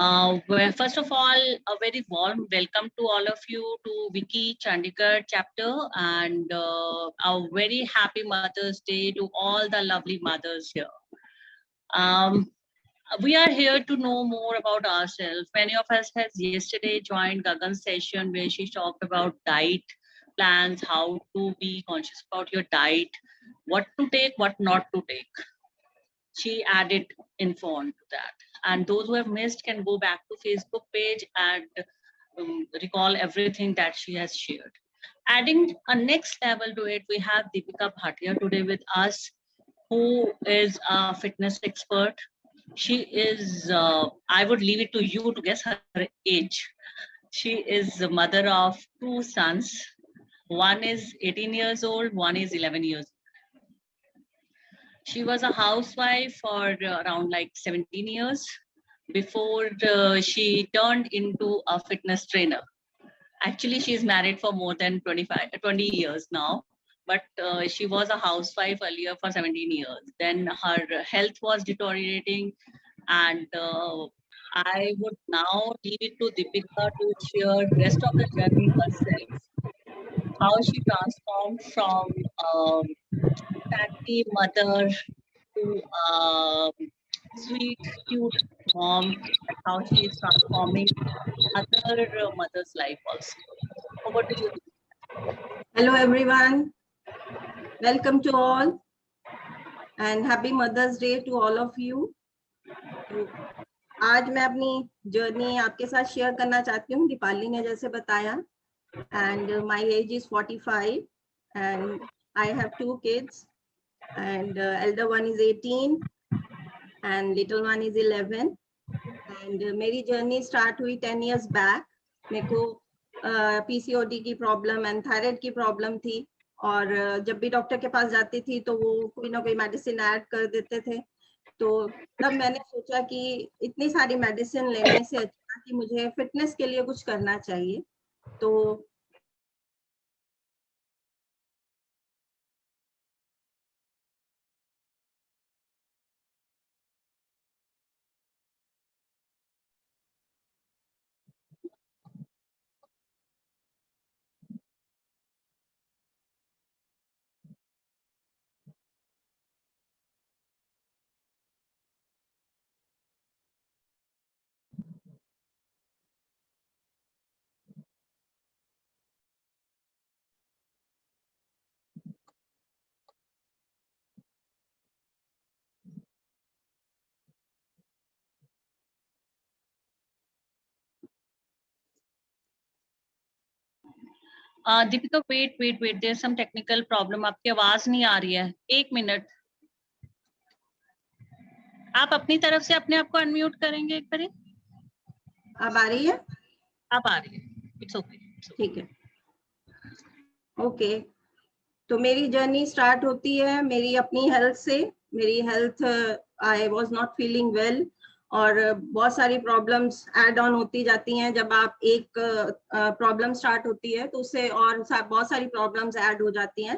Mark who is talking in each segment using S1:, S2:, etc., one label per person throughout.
S1: Well, first of all, a very warm welcome to all of you to Wiki Chandigarh chapter, and a very happy Mother's Day to all the lovely mothers here. We are here to know more about ourselves. Many of us has yesterday joined Gagan's session where she talked about diet plans, how to be conscious about your diet, what to take, what not to take. She added info on to that. And those who have missed can go back to Facebook page and recall everything that she has shared. Adding a next level to it, we have Deepika Bhatia today with us, who is a fitness expert. She is, I would leave it to you to guess her age. She is the mother of two sons. One is 18 years old, one is 11 years old. She was a housewife for around like 17 years before she turned into a fitness trainer. Actually, she's married for more than 20 years now, but she was a housewife earlier for 17 years. Then her health was deteriorating, and I would now leave it to Deepika to share rest of the journey herself, how she transformed from fatty mother to sweet, cute mom, and how she is transforming other mother's life also. Over to you.
S2: Hello everyone, welcome to all and happy Mother's Day to all of you. आज मैं अपनी journey आपके साथ share करना चाहती हूँ, दीपाली ने जैसे बताया, and my age is 45 and I have two kids and elder one is 18 and little one is 11 and मेरी जर्नी स्टार्ट हुई 10 years back. मेरे को PCOD की प्रॉब्लम एंड थायराइड की प्रॉब्लम थी और जब भी डॉक्टर के पास जाती थी तो वो कोई ना कोई मेडिसिन ऐड कर देते थे. तो तब मैंने सोचा कि इतनी सारी मेडिसिन लेने से अच्छा कि मुझे फिटनेस के लिए कुछ करना चाहिए. तो
S1: Deepika wait there some technical problem. आपकी आवाज नहीं आ रही है. 1 मिनट. आप अपनी तरफ से अपने आप को अनम्यूट करेंगे एक बार.
S2: अब आ रही है?
S1: अब आ रही है. It's okay.
S2: ठीक है. ओके. तो मेरी जर्नी स्टार्ट होती है मेरी अपनी हेल्थ से. मेरी health, I was not feeling well और बहुत सारी प्रॉब्लम्स ऐड ऑन होती जाती हैं. जब आप एक प्रॉब्लम स्टार्ट होती है तो उससे और बहुत सारी प्रॉब्लम्स ऐड हो जाती हैं.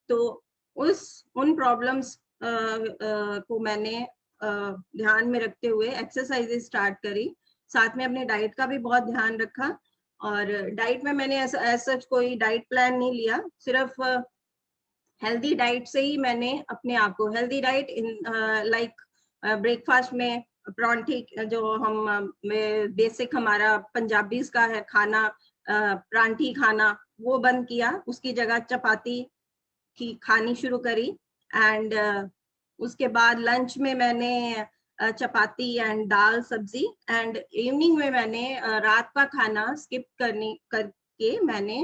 S2: तो उन प्रॉब्लम्स को मैंने ध्यान में रखते हुए एक्सरसाइजेस स्टार्ट करी. साथ में अपने डाइट का भी बहुत ध्यान रखा और डाइट में मैंने ऐसा कोई डाइट प्लान नहीं लिया. सिर्फ हेल्दी डाइट से ही मैंने अपने आप को हेल्दी डाइट लाइक ब्रेकफास्ट में परांठी, जो हम बेसिक हमारा पंजाबीज का है खाना, परांठी खाना, वो बंद किया. उसकी जगह चपाती की खानी शुरू करी एंड उसके बाद लंच में मैंने चपाती एंड दाल सब्जी एंड इवनिंग में मैंने रात का खाना स्किप करके मैंने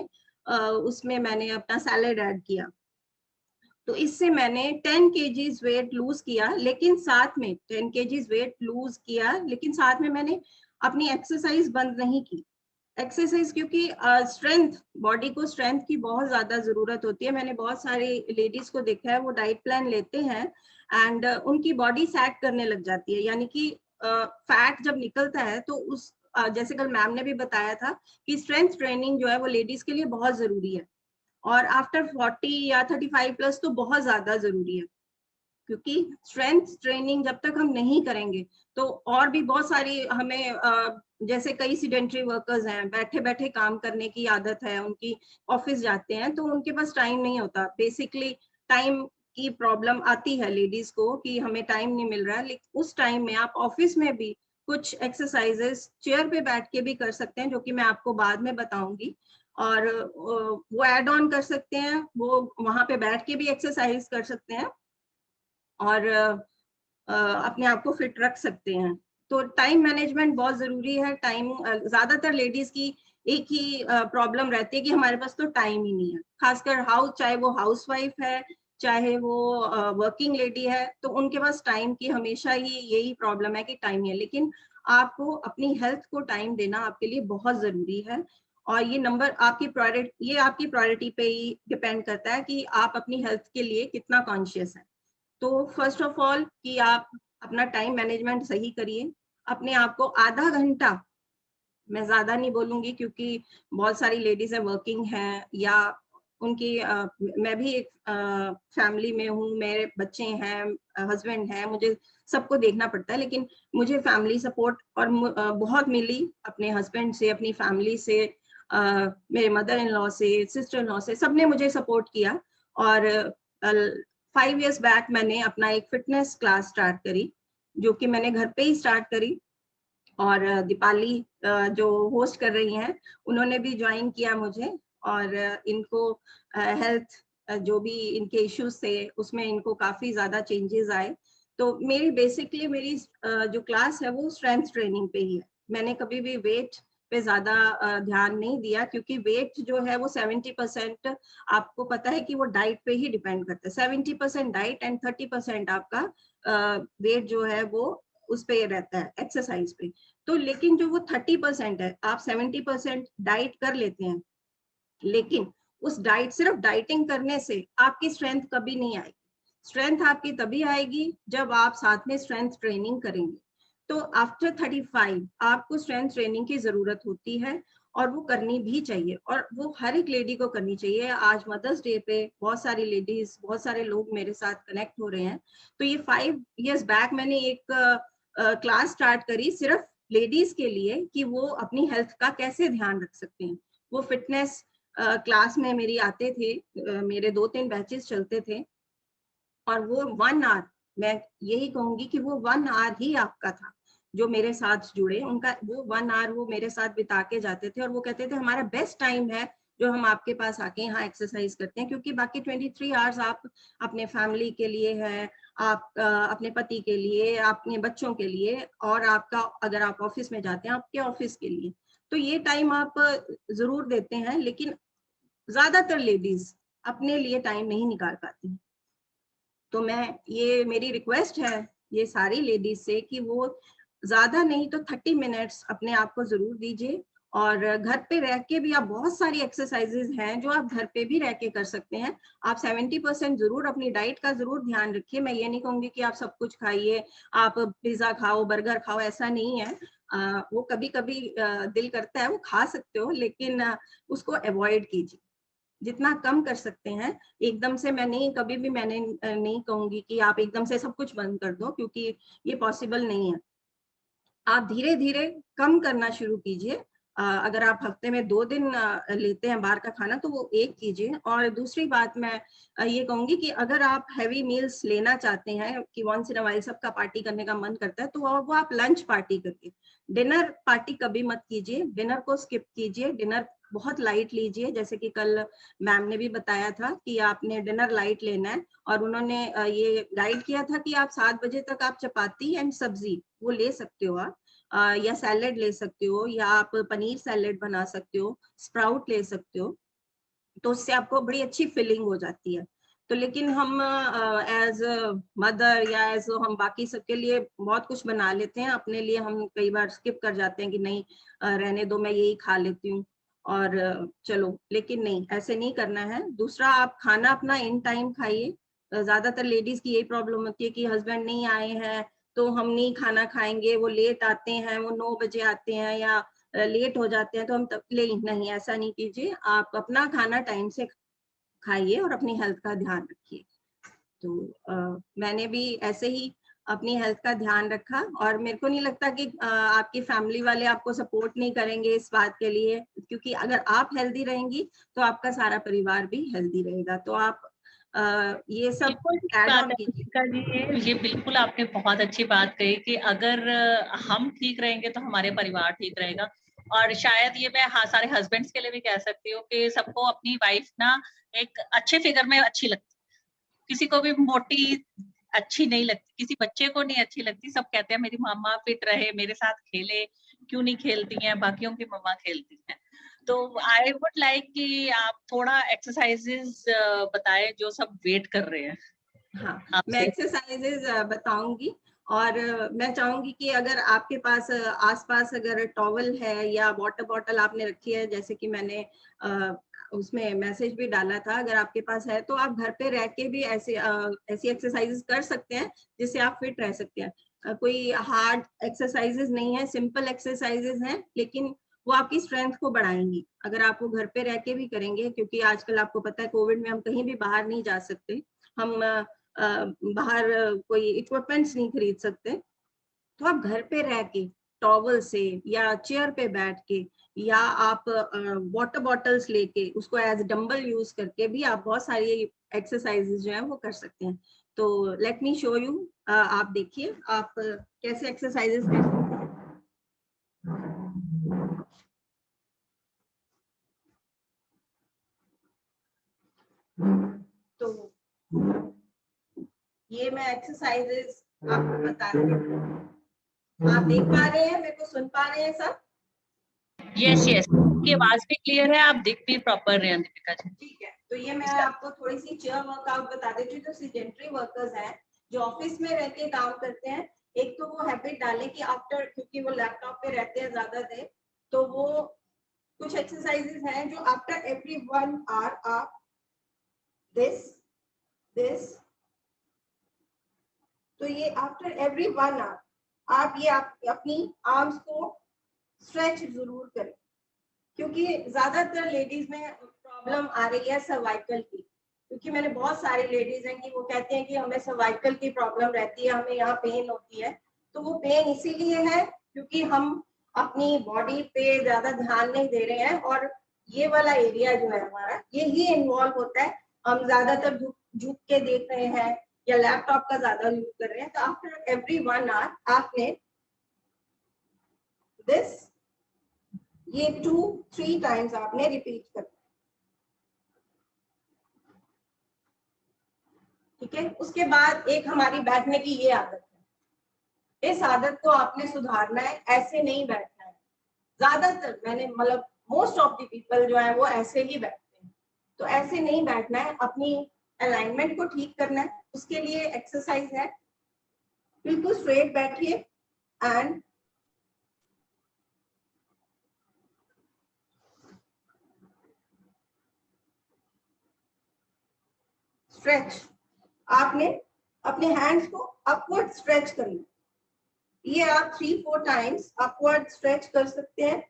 S2: उसमें मैंने अपना सैलेड ऐड किया. तो इससे मैंने 10 kgs वेट लूज किया, लेकिन साथ में 10 kgs वेट लूज किया लेकिन साथ में मैंने अपनी एक्सरसाइज बंद नहीं की. एक्सरसाइज क्योंकि स्ट्रेंथ, बॉडी को स्ट्रेंथ की बहुत ज्यादा जरूरत होती है. मैंने बहुत सारी लेडीज को देखा है वो डाइट प्लान लेते हैं एंड उनकी बॉडी सैग करने लग जाती है, यानी कि फैट जब निकलता है तो उस जैसे कल मैम ने भी बताया था कि स्ट्रेंथ ट्रेनिंग जो है वो लेडीज के लिए बहुत जरूरी है और आफ्टर 40 या 35 प्लस तो बहुत ज्यादा जरूरी है. क्योंकि स्ट्रेंथ ट्रेनिंग जब तक हम नहीं करेंगे तो और भी बहुत सारी हमें जैसे कई सीडेंटरी वर्कर्स हैं, बैठे बैठे काम करने की आदत है उनकी, ऑफिस जाते हैं तो उनके पास टाइम नहीं होता। बेसिकली टाइम की प्रॉब्लम आती है लेडीज को कि हमें टाइम नहीं मिल रहा है, लेकिन उस टाइम में आप ऑफिस में भी कुछ एक्सरसाइजेस चेयर पे बैठ के भी कर सकते हैं, जो कि मैं आपको बाद में बताऊंगी। और वो ऐड ऑन कर सकते हैं, वो वहां पे बैठ के भी एक्सरसाइज कर सकते हैं और अपने आप को फिट रख सकते हैं। तो टाइम मैनेजमेंट बहुत जरूरी है। टाइम ज्यादातर लेडीज की एक ही प्रॉब्लम रहती है कि हमारे पास तो टाइम ही नहीं है, खासकर चाहे वो हाउस वाइफ है, चाहे वो वर्किंग लेडी है, तो उनके पास टाइम की हमेशा ही यही प्रॉब्लम है कि टाइम है। लेकिन आपको अपनी हेल्थ को टाइम देना आपके लिए बहुत जरूरी है, और ये नंबर आपकी प्रायोरिटी, ये आपकी प्रायोरिटी पे ही डिपेंड करता है कि आप अपनी हेल्थ के लिए कितना कॉन्शियस है। तो फर्स्ट ऑफ ऑल कि आप अपना टाइम मैनेजमेंट सही करिए। अपने आप को आधा घंटा, मैं ज्यादा नहीं बोलूंगी क्योंकि बहुत सारी लेडीज है वर्किंग है, या उनकी मैं भी एक फैमिली में हूँ, मेरे बच्चे हैं, हस्बैंड है, मुझे सबको देखना पड़ता है। लेकिन मुझे फैमिली सपोर्ट और बहुत मिली अपने हस्बैंड से, अपनी फैमिली से, मेरे मदर इन लॉ से, सिस्टर इन लॉ से, सबने मुझे सपोर्ट किया। और 5 years बैक मैंने अपना एक फिटनेस क्लास स्टार्ट करी, जो कि मैंने घर पे ही स्टार्ट करी। और दीपाली जो होस्ट कर रही हैं, उन्होंने भी ज्वाइन किया मुझे, और इनको हेल्थ जो भी इनके इश्यूज थे उसमें इनको काफी ज्यादा चेंजेस आए। तो मेरी बेसिकली मेरी जो क्लास है वो स्ट्रेंथ ट्रेनिंग पे ही है। मैंने कभी भी वेट पे ज्यादा ध्यान नहीं दिया, क्योंकि वेट जो है वो 70% आपको पता है कि वो डाइट पे ही डिपेंड करता है। 70% डाइट एंड 30% आपका वेट जो है वो उस पे रहता है, एक्सरसाइज पे। तो लेकिन जो वो 30% है, आप 70% डाइट कर लेते हैं, लेकिन उस डाइट, सिर्फ डाइटिंग करने से आपकी स्ट्रेंथ कभी नहीं आएगी। स्ट्रेंथ आपकी तभी आएगी जब आप साथ में स्ट्रेंथ ट्रेनिंग करेंगे। तो आफ्टर 35 आपको स्ट्रेंथ ट्रेनिंग की जरूरत होती है, और वो करनी भी चाहिए, और वो हर एक लेडी को करनी चाहिए। आज मदर्स डे पे बहुत सारी लेडीज, बहुत सारे लोग मेरे साथ कनेक्ट हो रहे हैं। तो ये 5 years बैक मैंने एक क्लास स्टार्ट करी सिर्फ लेडीज के लिए, कि वो अपनी हेल्थ का कैसे ध्यान रख सकते हैं। वो फिटनेस क्लास में मेरी आते थे, मेरे 2-3 बैचेस चलते थे, और वो 1 hour, मैं यही कहूंगी कि वो 1 hour ही आपका था। जो मेरे साथ जुड़े उनका वो 1 hour वो मेरे साथ बिता के जाते थे, और वो कहते थे हमारा बेस्ट टाइम है जो हम आपके पास आके यहाँ एक्सरसाइज करते हैं, क्योंकि बाकी 23 hours आप अपने फैमिली के लिए है, आप अपने पति के लिए, अपने बच्चों के लिए, और आपका अगर आप ऑफिस में जाते हैं आपके ऑफिस के लिए। तो ये टाइम आप जरूर देते हैं, लेकिन ज्यादातर लेडीज अपने लिए टाइम नहीं निकाल पाती। तो मैं, ये मेरी रिक्वेस्ट है ये सारी लेडीज से कि वो ज्यादा नहीं तो 30 मिनट्स अपने आप को जरूर दीजिए। और घर पे रह के भी आप, बहुत सारी एक्सरसाइजेज हैं जो आप घर पे भी रह के कर सकते हैं। आप 70% जरूर अपनी डाइट का जरूर ध्यान रखिए। मैं ये नहीं कहूंगी कि आप सब कुछ खाइए, आप पिज्जा खाओ, बर्गर खाओ, ऐसा नहीं है। वो कभी कभी दिल करता है, वो खा सकते हो, लेकिन उसको अवॉइड कीजिए जितना कम कर सकते हैं। एकदम से मैं नहीं, कभी भी मैंने नहीं कहूंगी कि आप एकदम से सब कुछ बंद कर दो, क्योंकि ये पॉसिबल नहीं है। आप धीरे धीरे कम करना शुरू कीजिए। अगर आप हफ्ते में 2 दिन लेते हैं बाहर का खाना, तो वो एक कीजिए। और दूसरी बात मैं ये कहूंगी कि अगर आप हैवी मील्स लेना चाहते हैं, कि वंस इन अ वाइल सबका पार्टी करने का मन करता है, तो वो आप लंच पार्टी करिए। डिनर पार्टी कभी मत कीजिए, डिनर को स्किप कीजिए। डिनर बहुत लाइट लीजिए, जैसे कि कल मैम ने भी बताया था कि आपने डिनर लाइट लेना है, और उन्होंने ये गाइड किया था कि आप 7 बजे तक आप चपाती एंड सब्जी वो ले सकते हो आप, या सैलेड ले सकते हो, या आप पनीर सैलेड बना सकते हो, स्प्राउट ले सकते हो। तो उससे आपको बड़ी अच्छी फीलिंग हो जाती है। तो लेकिन हम एज मदर या एज हम बाकी सबके लिए बहुत कुछ बना लेते हैं, अपने लिए हम कई बार स्किप कर जाते हैं कि नहीं रहने दो, मैं यही खा लेती हूँ, और चलो। लेकिन नहीं, ऐसे नहीं करना है। दूसरा, आप खाना अपना इन टाइम खाइए। ज्यादातर लेडीज की यही प्रॉब्लम होती है कि हस्बैंड नहीं आए हैं तो हम नहीं खाना खाएंगे, वो लेट आते हैं, वो 9 बजे आते हैं, या लेट हो जाते हैं तो हम तब ले, नहीं, ऐसा नहीं कीजिए। आप अपना खाना टाइम से खाइए और अपनी हेल्थ का ध्यान रखिए। तो मैंने भी ऐसे ही अपनी हेल्थ का ध्यान रखा, और मेरे को नहीं लगता कि आपकी फैमिली वाले आपको सपोर्ट नहीं करेंगे इस बात के लिए, क्योंकि अगर आप हेल्दी रहेंगी तो आपका सारा परिवार भी हेल्दी रहेगा। तो आप ये सब
S1: बिल्कुल ठीक
S2: ऐड
S1: बात
S2: ऑन
S1: है
S2: कीजिए।
S1: दीपिका जी, ये बिल्कुल आपने बहुत अच्छी बात कही कि अगर हम ठीक रहेंगे तो हमारे परिवार ठीक रहेगा। और शायद ये मैं सारे हस्बैंड्स के लिए भी कह सकती हूँ कि सबको अपनी वाइफ ना एक अच्छे फिगर में अच्छी लगती है, किसी को भी मोटी अच्छी नहीं लगती, किसी बच्चे को नहीं अच्छी लगती। सब कहते हैं मेरी मम्मा फिट रहे, मेरे साथ खेले, क्यों नहीं खेलती हैं, बाकियों की मम्मा खेलती हैं। तो आई वुड लाइक कि आप थोड़ा एक्सरसाइजेस बताएं जो सब वेट कर रहे हैं
S2: हाँ, मैं
S1: आपसे।
S2: एक्सरसाइजेज बताऊंगी, और मैं चाहूंगी कि अगर आपके पास आसपास अगर टॉवल है या वाटर बॉटल आपने रखी है, जैसे कि मैंने उसमें मैसेज भी डाला था, अगर आपके पास है तो आप घर पे रह के भी ऐसी एक्सरसाइजेज कर सकते हैं जिससे आप फिट रह सकते हैं। कोई हार्ड एक्सरसाइजेज नहीं है, सिंपल एक्सरसाइजेज हैं, लेकिन वो आपकी स्ट्रेंथ को बढ़ाएंगी अगर आप वो घर पे रह के भी करेंगे, क्योंकि आजकल आपको पता है कोविड में हम कहीं भी बाहर नहीं जा सकते, हम बाहर कोई इक्विपमेंट्स नहीं खरीद सकते। तो आप घर पे रह के टॉवल से या चेयर पे बैठ के या आप वाटर बॉटल्स लेके उसको एज डंबल यूज करके भी आप बहुत सारी एक्सरसाइजेज जो है वो कर सकते हैं। तो लेट मी शो यू, आप देखिए आप कैसे एक्सरसाइजेज कर सकते हैं। तो ये मैं एक्सरसाइजेस आपको बता रही हूँ। आप देख पा रहे हैं, मेरे को सुन पा रहे हैं सब?
S1: यस यस, की आवाज भी क्लियर है, आप दिख भी प्रॉपर रहे हैं दीपिका जी।
S2: ठीक है, तो ये मैं आपको थोड़ी सी चेयर वर्कआउट बता देती हूँ। जो सीडेंटरी वर्कर्स हैं, जो ऑफिस में रह के काम करते हैं, एक तो वो हैबिट डालें कि आफ्टर, क्योंकि वो लैपटॉप पे रहते हैं ज्यादा देर, तो वो कुछ एक्सरसाइजेस हैं जो आफ्टर एवरी 1 आवर आप दिस, तो ये आफ्टर एवरी 1 आवर आप ये अपनी आर्म्स को स्ट्रेच जरूर करें, क्योंकि ज्यादातर लेडीज में प्रॉब्लम आ रही है सर्वाइकल की। क्योंकि मैंने बहुत सारी लेडीज हैं कि वो कहते हैं कि हमें सर्वाइकल की प्रॉब्लम रहती है, हमें यहाँ पेन होती है। तो वो पेन इसीलिए है क्योंकि हम अपनी बॉडी पे ज्यादा ध्यान नहीं दे रहे हैं, और ये वाला एरिया जो है हमारा ये ही इन्वॉल्व होता है। हम ज्यादातर झुक के देख रहे हैं या लैपटॉप का ज्यादा यूज कर रहे हैं। तो आफ्टर एवरी 1 आवर आपने दिस, ये 2-3 टाइम्स आपने रिपीट करना, ठीक है। उसके बाद एक हमारी बैठने की ये आदत है, इस आदत को आपने सुधारना है, ऐसे नहीं बैठना है। ज्यादातर मैंने मतलब मोस्ट ऑफ द पीपल जो है वो ऐसे ही बैठते हैं, तो ऐसे नहीं बैठना है, अपनी अलाइनमेंट को ठीक करना है। उसके लिए एक्सरसाइज है, बिल्कुल स्ट्रेट बैठिए एंड स्ट्रेच। आपने अपने हैंड्स को अपवर्ड स्ट्रेच करना, ये आप 3-4 टाइम्स अपवर्ड स्ट्रेच कर सकते हैं।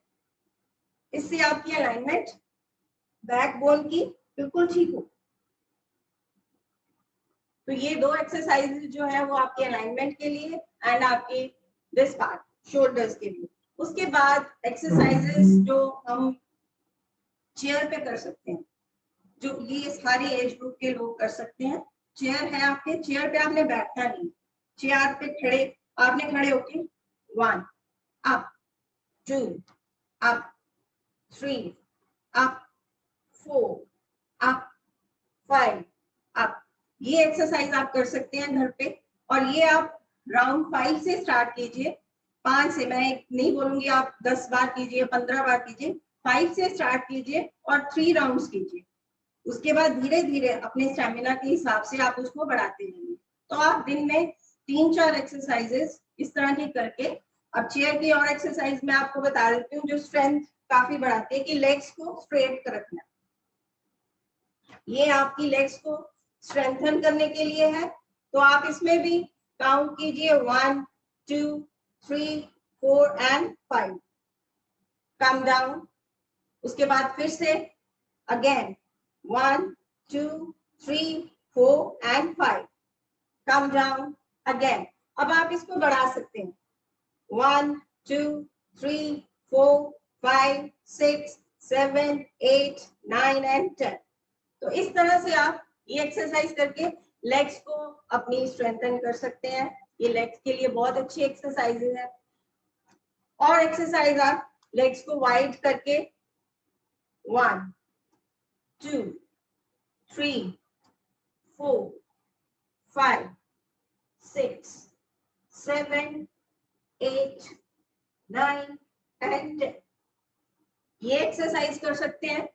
S2: इससे आपकी अलाइनमेंट बैकबोन की बिल्कुल ठीक हो। तो ये 2 एक्सरसाइज जो है वो आपके अलाइनमेंट के लिए एंड आपके दिस पार्ट शोल्डर्स के लिए। उसके बाद एक्सरसाइजेस जो हम चेयर पे कर सकते हैं, जो ये सारी एज ग्रुप के लोग कर सकते हैं। चेयर है आपके, चेयर पे आपने बैठना नहीं, चेयर पे खड़े आपने खड़े होके 1 up, 2 up, 3 up, 4 up, 5 up. ये एक्सरसाइज आप कर सकते हैं घर पे, और ये आप राउंड 5 से स्टार्ट कीजिए। 5 से मैं नहीं बोलूंगी आप 10 बार कीजिए, 15 बार कीजिए, 5 से स्टार्ट कीजिए और 3 राउंड्स कीजिए। उसके बाद धीरे धीरे अपने स्टेमिना के हिसाब से आप उसको बढ़ाते जाइए। तो आप दिन में 3-4 एक्सरसाइजेस इस तरह की करके, अब चेयर की और एक्सरसाइज मैं आपको बता देती हूँ जो स्ट्रेंथ काफी बढ़ाती है, कि लेग्स को स्ट्रेट रखना। ये आपकी लेग्स को स्ट्रेंथन करने के लिए है। तो आप इसमें भी काउंट कीजिए 1, 2, 3, 4 एंड 5, कम डाउन। उसके बाद फिर से again 1, 2, 3, 4 and 5, come down again. अब आप इसको बढ़ा सकते हैं 1 2 3 4 5 6 7 8 9 and 10. तो इस तरह से आप ये एक्सरसाइज करके लेग्स को अपनी स्ट्रेंथन कर सकते हैं. ये लेग्स के लिए बहुत अच्छी एक्सरसाइज है. और एक्सरसाइज आप लेग्स को वाइड करके 1 2 3 4 5 6 7 8 9 and 10. ये एक्सरसाइज कर सकते हैं.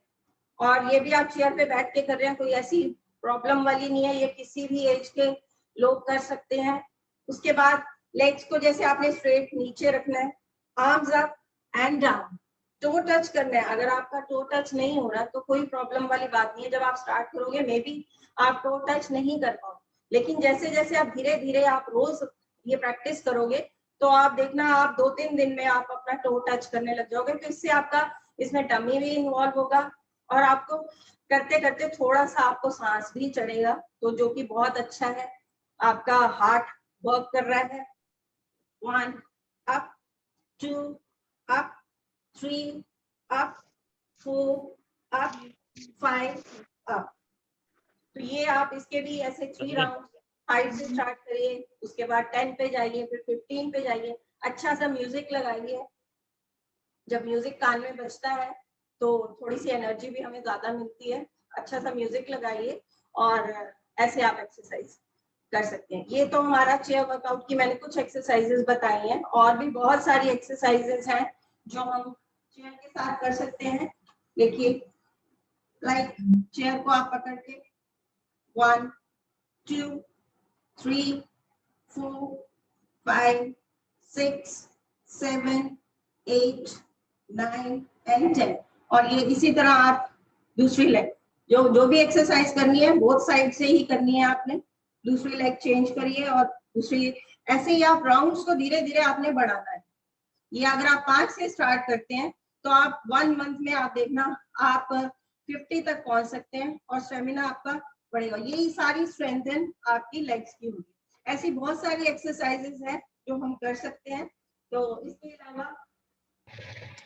S2: और ये भी आप चेयर पे बैठ के कर रहे हैं, कोई ऐसी प्रॉब्लम वाली नहीं है. ये किसी भी एज के लोग कर सकते हैं. उसके बाद लेग्स को जैसे आपने स्ट्रेट नीचे रखना है, arms up and down, to touch करना है. अगर आपका टो टच नहीं हो रहा तो कोई प्रॉब्लम वाली बात नहीं है. जब आप स्टार्ट करोगे मे बी आप टो टच नहीं कर पाओ, लेकिन जैसे जैसे आप धीरे धीरे आप रोज ये प्रैक्टिस करोगे तो आप देखना आप 2-3 दिन में आप अपना टो टच करने लग जाओगे. तो इससे आपका इसमें टमी भी इन्वॉल्व होगा और आपको करते करते थोड़ा सा आपको सांस भी चढ़ेगा, तो जो कि बहुत अच्छा है. आपका हार्ट वर्क कर रहा है. 1 up 2 up 3 up 4 up 5 up. तो ये आप इसके भी ऐसे 3 राउंड 5 से स्टार्ट करिए, उसके बाद 10 पे जाइए, फिर 15 पे जाइए. अच्छा सा म्यूजिक लगाइए. जब म्यूजिक कान में बजता है तो थोड़ी सी एनर्जी भी हमें ज्यादा मिलती है. अच्छा सा म्यूजिक लगाइए और ऐसे आप एक्सरसाइज कर सकते हैं. ये तो हमारा चेयर वर्कआउट की मैंने कुछ एक्सरसाइजेस बताई हैं. और भी बहुत सारी एक्सरसाइजेस हैं जो हम चेयर के साथ कर सकते हैं. देखिए, लाइक चेयर को आप पकड़ के 1 2 3 4 5 6 7 8 9 and 10. और ये इसी तरह आप दूसरी लेग जो भी एक्सरसाइज करनी है बोथ साइड से ही करनी है. आपने दूसरी लेग चेंज करिए और दूसरी, ऐसे ही आप राउंड्स को धीरे धीरे आपने बढ़ाना है. ये अगर आप 5 से स्टार्ट करते हैं तो आप 1 मंथ में आप देखना आप 50 तक पहुंच सकते हैं और स्टेमिना आपका बढ़ेगा. यही सारी स्ट्रेंथन आपकी लेग्स की होगी. ऐसी बहुत सारी एक्सरसाइजेस हैं जो हम कर सकते हैं. तो इसके अलावा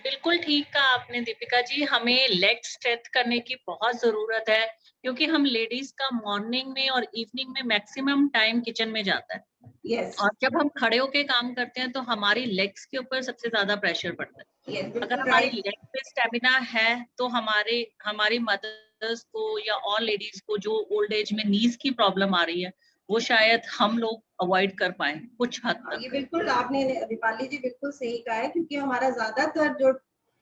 S1: बिल्कुल ठीक कहा आपने दीपिका जी. हमें लेग स्ट्रेच करने की बहुत जरूरत है, क्योंकि हम लेडीज का मॉर्निंग में और इवनिंग में मैक्सिमम टाइम किचन में जाता है.
S2: yes.
S1: और जब हम खड़े होके काम करते हैं तो हमारी लेग्स के ऊपर सबसे ज्यादा प्रेशर पड़ता है.
S2: yes,
S1: अगर हमारी लेग पे स्टेमिना है तो हमारी मदर्स को या और लेडीज को जो ओल्ड एज में नीज की प्रॉब्लम आ रही है वो शायद हम लोग अवॉइड कर पाए कुछ हद तक.
S2: ये बिल्कुल आपने दीपाली जी बिल्कुल सही कहा है, क्योंकि हमारा ज्यादातर जो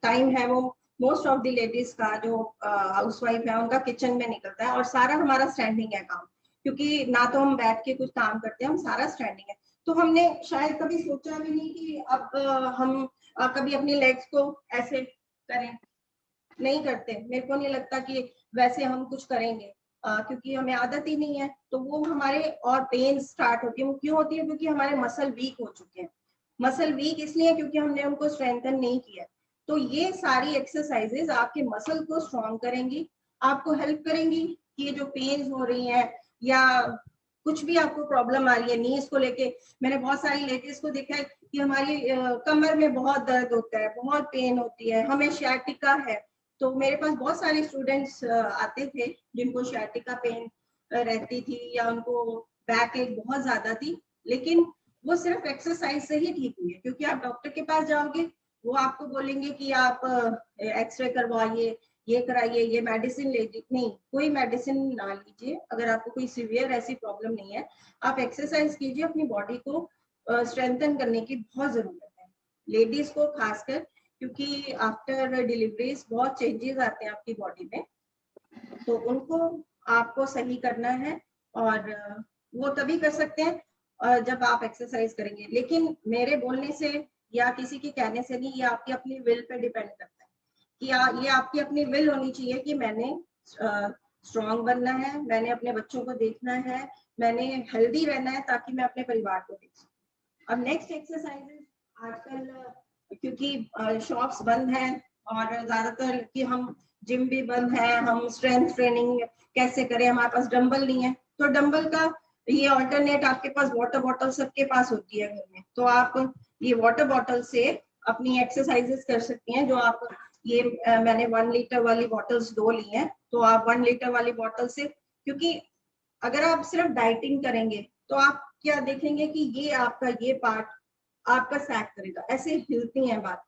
S2: टाइम है वो मोस्ट ऑफ द लेडीज का जो हाउसवाइफ है उनका किचन में निकलता है और सारा हमारा स्टैंडिंग है काम, क्योंकि ना तो हम बैठ के कुछ काम करते हैं, हम सारा स्टैंडिंग है. तो हमने शायद कभी सोचा भी नहीं कि अब हम कभी अपनी लेग्स को ऐसे करें. नहीं करते. मेरे को नहीं लगता कि वैसे हम कुछ करेंगे, क्योंकि हमें आदत ही नहीं है. तो वो हमारे और पेन स्टार्ट होती है. वो क्यों होती है? क्योंकि हमारे मसल वीक हो चुके हैं. मसल वीक इसलिए क्योंकि हमने उनको स्ट्रेंथन नहीं किया. तो ये सारी एक्सरसाइजेस आपके मसल को स्ट्रॉन्ग करेंगी, आपको हेल्प करेंगी कि ये जो पेन हो रही है या कुछ भी आपको प्रॉब्लम आ रही है नीज को लेके. मैंने बहुत सारी लेडीज को देखा है कि हमारी कमर में बहुत दर्द होता है, बहुत पेन होती है, हमें sciatica है. तो मेरे पास बहुत सारे स्टूडेंट्स आते थे जिनको sciatica पेन रहती थी या उनको बैक एक बहुत ज्यादा थी, लेकिन वो सिर्फ एक्सरसाइज से ही ठीक हुई है. क्योंकि आप डॉक्टर के पास जाओगे वो आपको बोलेंगे कि आप एक्सरे करवाइए, ये कराइए, ये मेडिसिन लीजिए. नहीं, कोई मेडिसिन ना लीजिए. अगर आपको कोई सीवियर ऐसी प्रॉब्लम नहीं है, आप एक्सरसाइज कीजिए. अपनी बॉडी को स्ट्रेंथन करने की बहुत जरूरत है, लेडीज को खासकर, क्योंकि आफ्टर डिलीवरीज बहुत चेंजेस आते हैं आपकी बॉडी में. तो उनको आपको सही करना है और वो तभी कर सकते हैं जब आप एक्सरसाइज करेंगे. लेकिन मेरे बोलने से या किसी के कहने से नहीं, ये आपकी अपनी विल पे डिपेंड करता है कि ये आपकी अपनी विल होनी चाहिए कि मैंने स्ट्रॉन्ग बनना है, मैंने अपने बच्चों को देखना है, मैंने हेल्दी रहना है ताकि मैं अपने परिवार को देख सकूं. अब नेक्स्ट एक्सरसाइजेस आजकल क्योंकि शॉप्स बंद हैं और ज्यादातर कि हम जिम भी बंद है, हम स्ट्रेंथ ट्रेनिंग कैसे करें, हमारे पास डंबल नहीं है. तो डंबल का ये ऑल्टरनेट आपके पास वाटर बॉटल सबके पास होती है घर में, तो आप ये वाटर बॉटल से अपनी एक्सरसाइजेस कर सकती हैं। जो आप ये मैंने 1 लीटर वाली बॉटल्स 2 ली हैं, तो आप 1 लीटर वाली बॉटल से, क्योंकि अगर आप सिर्फ डाइटिंग करेंगे तो आप क्या देखेंगे कि ये आपका ये पार्ट आपका सैक करेगा, ऐसे हिलती है बात,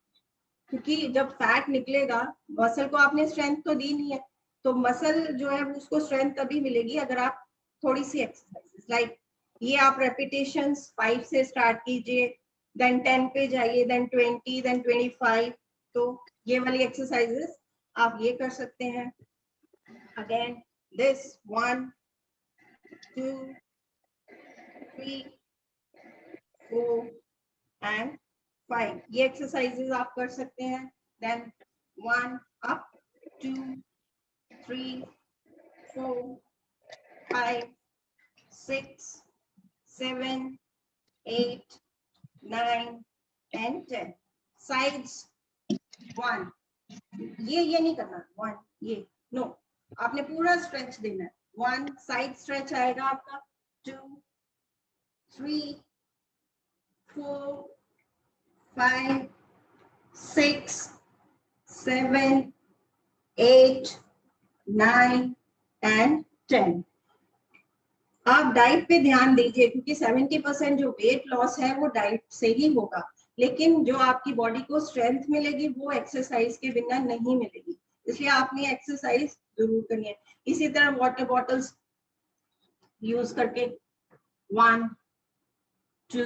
S2: क्योंकि जब फैट निकलेगा, मसल को आपने स्ट्रेंथ तो दी नहीं है, तो मसल जो है उसको स्ट्रेंथ तभी मिलेगी अगर आप थोड़ी सी एक्सरसाइजेस लाइक ये आप रेपिटेशंस 5 से स्टार्ट कीजिए, देन 10 पे जाइए, देन 20, देन 25, तो ये वाली एक्सरसाइजेस आप ये कर सकते हैं। अगेन दिस 1 2 3 4 एंड 5, ये एक्सरसाइजेस आप कर सकते हैं। देन 1 अप, 2 3 4 5 6 7 8 9 and 10 साइड्स 1, ये नहीं करना 1 ये नो, आपने पूरा स्ट्रेच देना है। 1 साइड स्ट्रेच आएगा आपका, 2 3 4 5 6 7 8 9 and 10। आप डाइट पे ध्यान दीजिए, क्योंकि 70% जो वेट लॉस है वो डाइट से ही होगा, लेकिन जो आपकी बॉडी को स्ट्रेंथ मिलेगी वो एक्सरसाइज के बिना नहीं मिलेगी, इसलिए आपने एक्सरसाइज जरूर करनी है। इसी तरह वाटर बॉटल्स यूज करके 1 2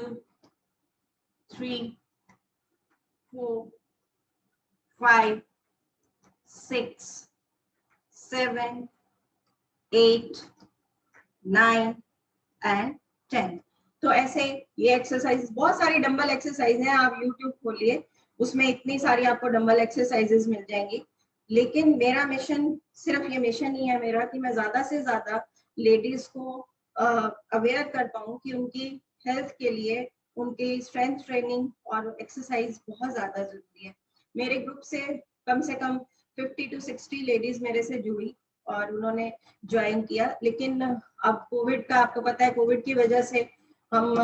S2: 3 4 5 6 7 8 9 and 10। तो ऐसे ये एक्सरसाइज, बहुत सारी डंबल एक्सरसाइज हैं, आप यूट्यूब खोलिए उसमें इतनी सारी आपको डंबल एक्सरसाइजेस मिल जाएंगी। लेकिन मेरा मिशन, सिर्फ ये मिशन ही है मेरा कि मैं ज्यादा से ज्यादा लेडीज को अवेयर कर पाऊँ कि उनकी हेल्थ के लिए उनकी स्ट्रेंथ ट्रेनिंग और एक्सरसाइज बहुत ज्यादा जरूरी है। मेरे ग्रुप से कम 50 to 60 लेडीज मेरे से जुड़ी और उन्होंने ज्वाइन किया, लेकिन अब कोविड का आपको पता है, कोविड की वजह से हम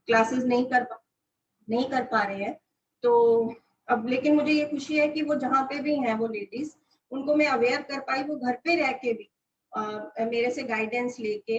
S2: क्लासेस नहीं कर पा रहे हैं। तो अब लेकिन मुझे ये खुशी है कि वो जहाँ पे भी हैं वो लेडीज, उनको मैं अवेयर कर पाई, वो घर पे रह के भी मेरे से गाइडेंस लेके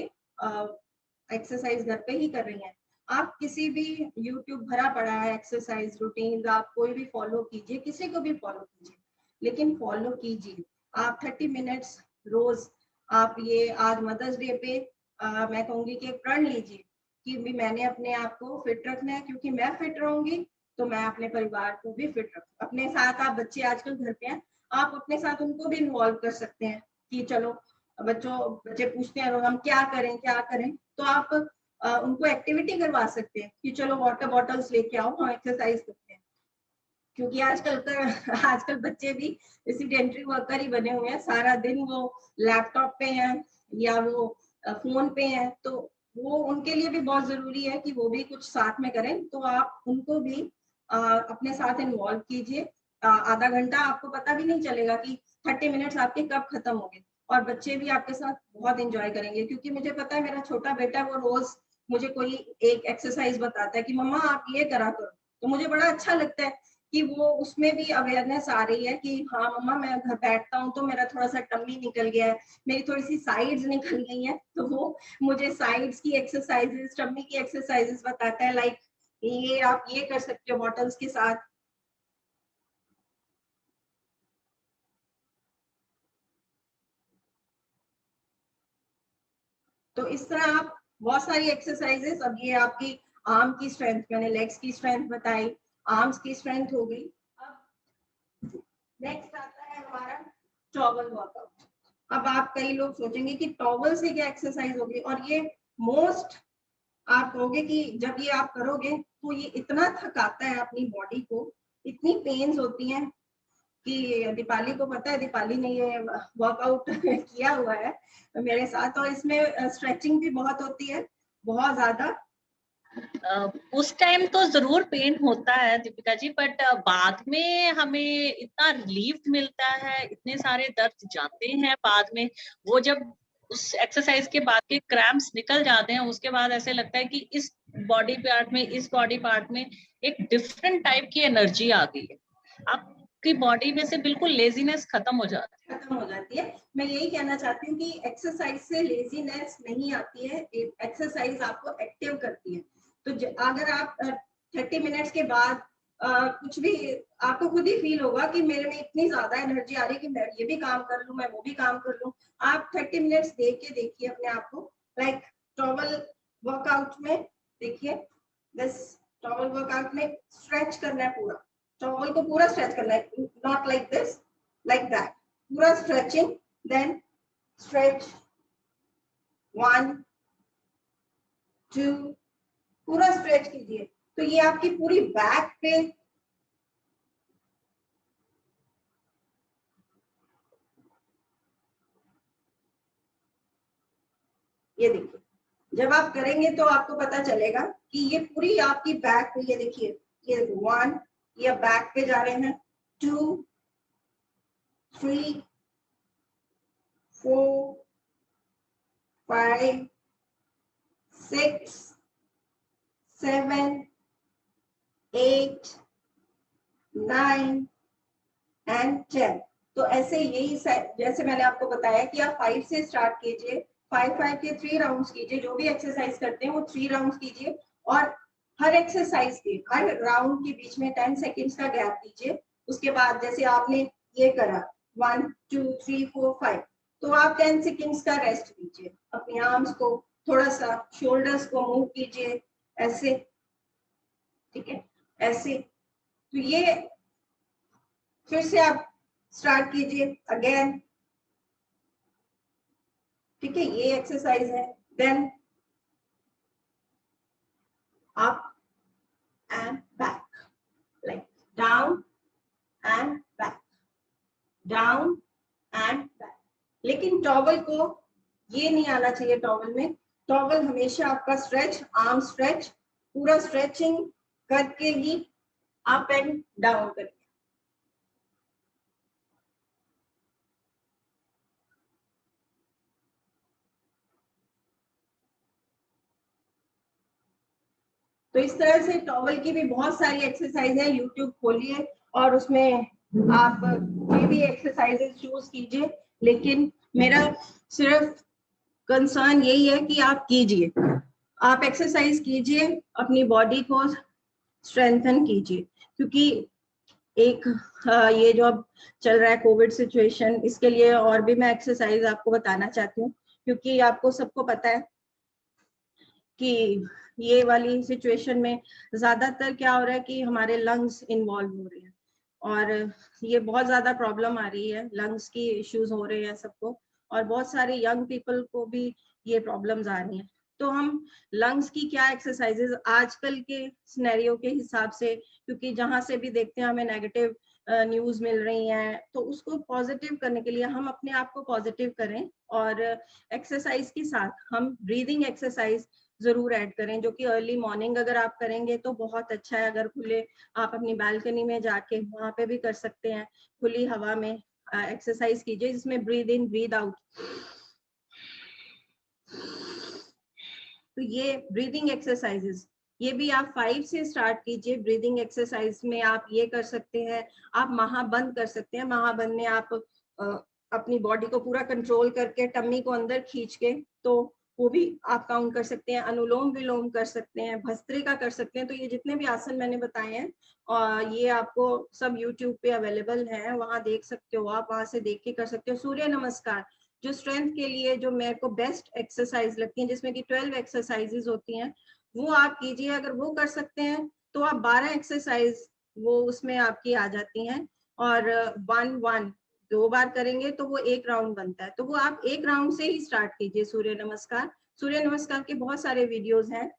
S2: एक्सरसाइज घर पे ही कर रही हैं। आप किसी भी यूट्यूब भरा पड़ा है एक्सरसाइज रूटीन, आप कोई भी फॉलो कीजिए, किसी को भी फॉलो कीजिए, लेकिन फॉलो कीजिए। आप 30 मिनट्स रोज, आप ये आज मदर्स डे पे मैं कहूंगी कि प्रण लीजिए कि भी मैंने अपने आप को फिट रखना है, क्योंकि मैं फिट रहूंगी तो मैं अपने परिवार को भी फिट रखूँ। अपने साथ, आप बच्चे आजकल घर पे हैं, आप अपने साथ उनको भी इन्वॉल्व कर सकते हैं कि चलो बच्चे पूछते हैं हम क्या करें, तो आप उनको एक्टिविटी करवा सकते हैं कि चलो वाटर बॉटल्स लेके आओ, हम एक्सरसाइज करते हैं। क्योंकि आजकल बच्चे भी रेसिडेंटरी वर्कर ही बने हुए हैं, सारा दिन वो लैपटॉप पे हैं या वो फोन पे हैं, तो वो उनके लिए भी बहुत जरूरी है कि वो भी कुछ साथ में करें। तो आप उनको भी अपने साथ इन्वॉल्व कीजिए। आधा घंटा आपको पता भी नहीं चलेगा कि 30 मिनट्स आपके कब खत्म हो गए, और बच्चे भी आपके साथ बहुत एंजॉय करेंगे। क्योंकि मुझे पता है मेरा छोटा बेटा वो रोज मुझे कोई एक एक्सरसाइज बताता है कि मम्मा आप ये करा करो, तो मुझे बड़ा अच्छा लगता है कि वो उसमें भी अवेयरनेस आ रही है कि हाँ मम्मा मैं घर बैठता हूँ तो मेरा थोड़ा सा टम्मी निकल गया है, मेरी थोड़ी सी साइड्स निकल गई हैं, तो वो मुझे साइड्स की एक्सरसाइजेस, टम्मी की एक्सरसाइजेस बताता है, लाइक ये आप ये कर सकते हो बॉटल्स के साथ। तो इस तरह आप बहुत सारी एक्सरसाइजेस, अब ये आपकी आर्म की स्ट्रेंथ, मैंने लेग्स की स्ट्रेंथ बताई, आर्म्स की स्ट्रेंथ हो गई। अब नेक्स्ट आता है हमारा टॉवल वर्कआउट। अब आप कई लोग सोचेंगे कि टॉवल से क्या एक्सरसाइज होगी, और ये मोस्ट, आप कहोगे कि जब ये आप करोगे तो ये इतना थकाता है अपनी बॉडी को, इतनी पेन्स होती हैं कि दीपाली को पता है, दीपाली ने ये वर्कआउट किया हुआ है मेरे साथ, और इसमें स्ट्रेचिंग भी बहुत होती है, बहुत ज्यादा।
S1: उस टाइम तो जरूर पेन होता है दीपिका जी, बट बाद में हमें इतना रिलीफ मिलता है, इतने सारे दर्द जाते हैं बाद में। वो जब उस एक्सरसाइज के बाद के क्रैम्प्स निकल जाते हैं, उसके बाद ऐसे लगता है कि इस बॉडी पार्ट में, इस बॉडी पार्ट में एक डिफरेंट टाइप की एनर्जी आ गई है, आपकी बॉडी में से बिल्कुल लेजीनेस खत्म हो जाती है।
S2: मैं यही कहना चाहती हूँ कि एक्सरसाइज से लेजीनेस नहीं आती है, एक्सरसाइज आपको एक्टिव करती है। तो अगर आप 30 मिनट्स के बाद कुछ भी, आपको खुद ही फील होगा कि मेरे में इतनी ज्यादा एनर्जी आ रही है कि मैं ये भी काम कर लूं, मैं वो भी काम कर लूं। आप 30 मिनट्स देख के देखिए अपने आप को, लाइक टॉवल वर्कआउट में देखिए, बस टॉवल वर्कआउट में स्ट्रेच करना है, पूरा टॉवल को पूरा स्ट्रेच करना है, not like this, like that, पूरा स्ट्रेचिंग, देन स्ट्रेच 1 2, पूरा स्ट्रेच कीजिए। तो ये आपकी पूरी बैक पे, ये देखिए, जब आप करेंगे तो आपको पता चलेगा कि ये पूरी आपकी बैक पे, ये देखिए, ये 1, ये बैक पे जा रहे हैं, 2 3 4 5 6 7 8 9 एंड 10। तो ऐसे यही जैसे मैंने आपको बताया कि आप 5 से स्टार्ट कीजिए, 5 के 3 राउंड्स कीजिए, जो भी एक्सरसाइज करते हैं वो 3 राउंड्स कीजिए, और हर एक्सरसाइज के हर राउंड के बीच में 10 सेकेंड्स का गैप दीजिए। उसके बाद जैसे आपने ये करा 1 2 3 4 5, तो आप 10 सेकेंड्स का रेस्ट दीजिए, अपनी आर्म्स को थोड़ा सा, शोल्डर्स को मूव कीजिए ऐसे, ठीक है, ऐसे। तो ये फिर से आप स्टार्ट कीजिए अगेन, ठीक है, ये एक्सरसाइज है। Then up and back, like down and back, down and back. लेकिन टॉवल को ये नहीं आना चाहिए, टॉवल में, टॉवल हमेशा आपका स्ट्रेच, आर्म स्ट्रेच, पूरा स्ट्रेचिंग करके ही अप एंड डाउन करिए। तो इस तरह से टॉवल की भी बहुत सारी एक्सरसाइज है, यूट्यूब खोलिए और उसमें आप कोई भी एक्सरसाइजेस चूज कीजिए, लेकिन मेरा सिर्फ कंसर्न यही है कि आप कीजिए, आप एक्सरसाइज कीजिए, अपनी बॉडी को स्ट्रेंथन कीजिए, क्योंकि एक ये जो अब चल रहा है कोविड सिचुएशन, इसके लिए और भी मैं एक्सरसाइज आपको बताना चाहती हूँ, क्योंकि आपको सबको पता है कि ये वाली सिचुएशन में ज्यादातर क्या हो रहा है कि हमारे लंग्स इन्वॉल्व हो रहे हैं, और ये बहुत ज्यादा प्रॉब्लम आ रही है, लंग्स की इश्यूज हो रहे हैं सबको, और बहुत सारे यंग पीपल को भी ये प्रॉब्लम्स आ रही हैं। तो हम लंग्स की क्या एक्सरसाइजेज आजकल के सिनेरियो के हिसाब से, क्योंकि जहां से भी देखते हैं हमें नेगेटिव न्यूज मिल रही हैं, तो उसको पॉजिटिव करने के लिए हम अपने आप को पॉजिटिव करें, और एक्सरसाइज के साथ हम ब्रीदिंग एक्सरसाइज जरूर ऐड करें, जो कि अर्ली मॉर्निंग अगर आप करेंगे तो बहुत अच्छा है। अगर खुले आप अपनी बालकनी में जाके वहां पे भी कर सकते हैं, खुली हवा में एक्सरसाइज कीजिए, जिसमें ब्रीद इन ब्रीद आउट। तो ये ब्रीदिंग एक्सरसाइजेस, ये भी आप 5 से स्टार्ट कीजिए। ब्रीदिंग एक्सरसाइज में आप ये कर सकते हैं, आप महाबंद कर सकते हैं, महाबंद में आप अपनी बॉडी को पूरा कंट्रोल करके टम्मी को अंदर खींच के, तो वो भी आप काउंट कर सकते हैं। अनुलोम विलोम कर सकते हैं, भस्त्रिका कर सकते हैं। तो ये जितने भी आसन मैंने बताए हैं, और ये आपको सब यूट्यूब पे अवेलेबल है, वहां देख सकते हो, आप वहां से देख के कर सकते हो। सूर्य नमस्कार जो स्ट्रेंथ के लिए जो मेरे को बेस्ट एक्सरसाइज लगती है, जिसमें कि 12 एक्सरसाइजेज होती हैं, वो आप कीजिए। अगर वो कर सकते हैं तो आप 12 एक्सरसाइज वो उसमें आपकी आ जाती हैं, और 1 2 बार करेंगे तो वो 1 राउंड बनता है। तो वो आप 1 राउंड से ही स्टार्ट कीजिए सूर्य नमस्कार। सूर्य नमस्कार के बहुत सारे वीडियोस हैं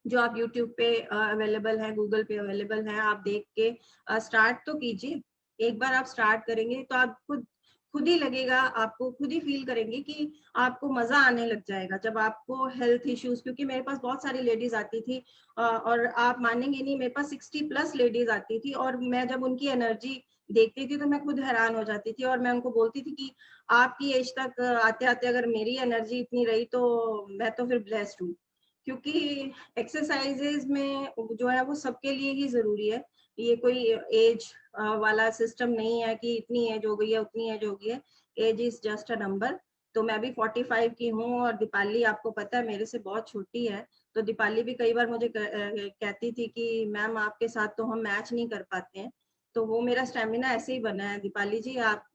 S2: जो आप यूट्यूब पे अवेलेबल है, गूगल पे अवेलेबल है, आप देख के स्टार्ट तो कीजिए। एक बार आप स्टार्ट करेंगे तो आप खुद ही लगेगा, आपको खुद ही फील करेंगे कि आपको मजा आने लग जाएगा। जब आपको हेल्थ इश्यूज, क्योंकि मेरे पास बहुत सारी लेडीज आती थी, और आप मानेंगे नहीं, मेरे पास 60+ लेडीज आती थी, और मैं जब उनकी एनर्जी देखती थी तो मैं खुद हैरान हो जाती थी, और मैं उनको बोलती थी कि आपकी एज तक आते आते अगर मेरी एनर्जी इतनी रही तो मैं तो फिर ब्लेस्ड हूँ। क्योंकि एक्सरसाइजेज में जो है वो सबके लिए ही जरूरी है। ये कोई एज वाला सिस्टम नहीं है कि इतनी एज हो गई है उतनी एज हो गई है। Age is just a number. तो मैं भी 45 की हूँ, और दीपाली आपको पता है मेरे से बहुत छोटी है। तो दीपाली भी कई बार मुझे कहती थी कि मैम आपके साथ तो हम मैच नहीं कर पाते हैं। तो वो मेरा स्टेमिना ऐसे ही बना है। दीपाली जी आप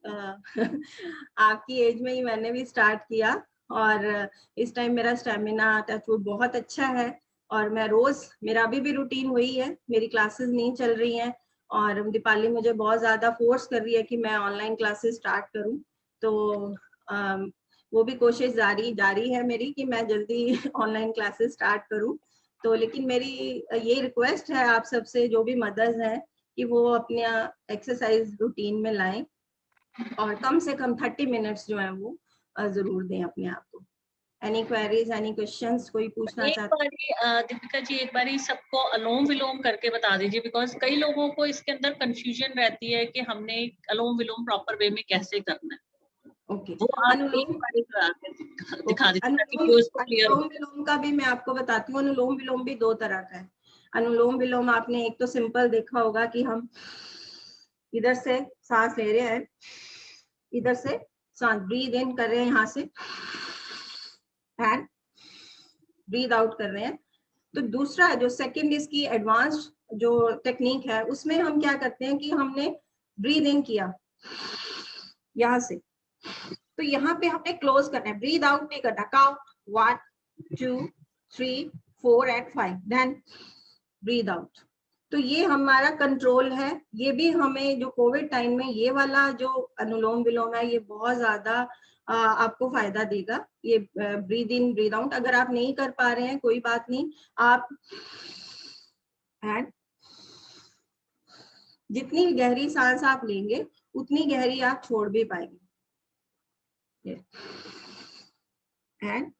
S2: आपकी एज में ही मैंने भी स्टार्ट किया, और इस टाइम मेरा स्टेमिना टचवुड बहुत अच्छा है। और मैं रोज, मेरा अभी भी रूटीन वही है, मेरी क्लासेस नहीं चल रही हैं, और दीपाली मुझे बहुत ज्यादा फोर्स कर रही है कि मैं ऑनलाइन क्लासेस स्टार्ट करूं। तो वो भी कोशिश जारी जारी है मेरी कि मैं जल्दी ऑनलाइन क्लासेस स्टार्ट करूं। तो लेकिन मेरी ये रिक्वेस्ट है आप सबसे, जो भी मदर्स हैं, कि वो अपने एक्सरसाइज रूटीन में लाएं, और कम से कम 30 मिनट्स जो है वो जरूर दें अपने आप को। एनी क्वेरीज, एनी क्वेश्चंस, कोई पूछना
S1: एक
S2: चाहता?
S1: बारी दीपिका जी, एक बारी सबको अनुलोम विलोम करके बता दीजिए, बिकॉज कई लोगों को इसके अंदर कंफ्यूजन रहती है कि हमने अनुलोम विलोम प्रॉपर वे में कैसे करना है।
S2: ओके।
S1: वो आप एक
S2: अनुलोम,
S1: बारी करा के
S2: ओके,
S1: दिखा दीजिए ताकि
S2: अनुलोम,
S1: व्यूअर्स को क्लियर हो।
S2: अनुलोम विलोम का भी मैं आपको बताती हूँ। अनुलोम विलोम भी दो तरह का है। अनुलोम विलोम आपने एक तो सिंपल देखा होगा कि हम इधर से सांस ले रहे हैं, इधर से सांस ब्रीद इन कर रहे हैं यहाँ से, एंड ब्रीद आउट कर रहे हैं। तो दूसरा जो सेकंड इसकी एडवांस्ड जो टेक्निक है, उसमें हम क्या करते हैं कि हमने ब्रीद इन किया यहाँ से, तो यहाँ पे हमने क्लोज करना है, ब्रीद आउट नहीं करना। Count 1 2 3 4 and 5, then breathe out. तो ये हमारा कंट्रोल है। ये भी हमें जो कोविड टाइम में ये वाला जो अनुलोम विलोम है, ये बहुत ज्यादा आपको फायदा देगा। ये ब्रीद इन ब्रीद आउट अगर आप नहीं कर पा रहे हैं कोई बात नहीं, आप एंड जितनी गहरी सांस आप लेंगे उतनी गहरी आप छोड़ भी पाएंगे। एंड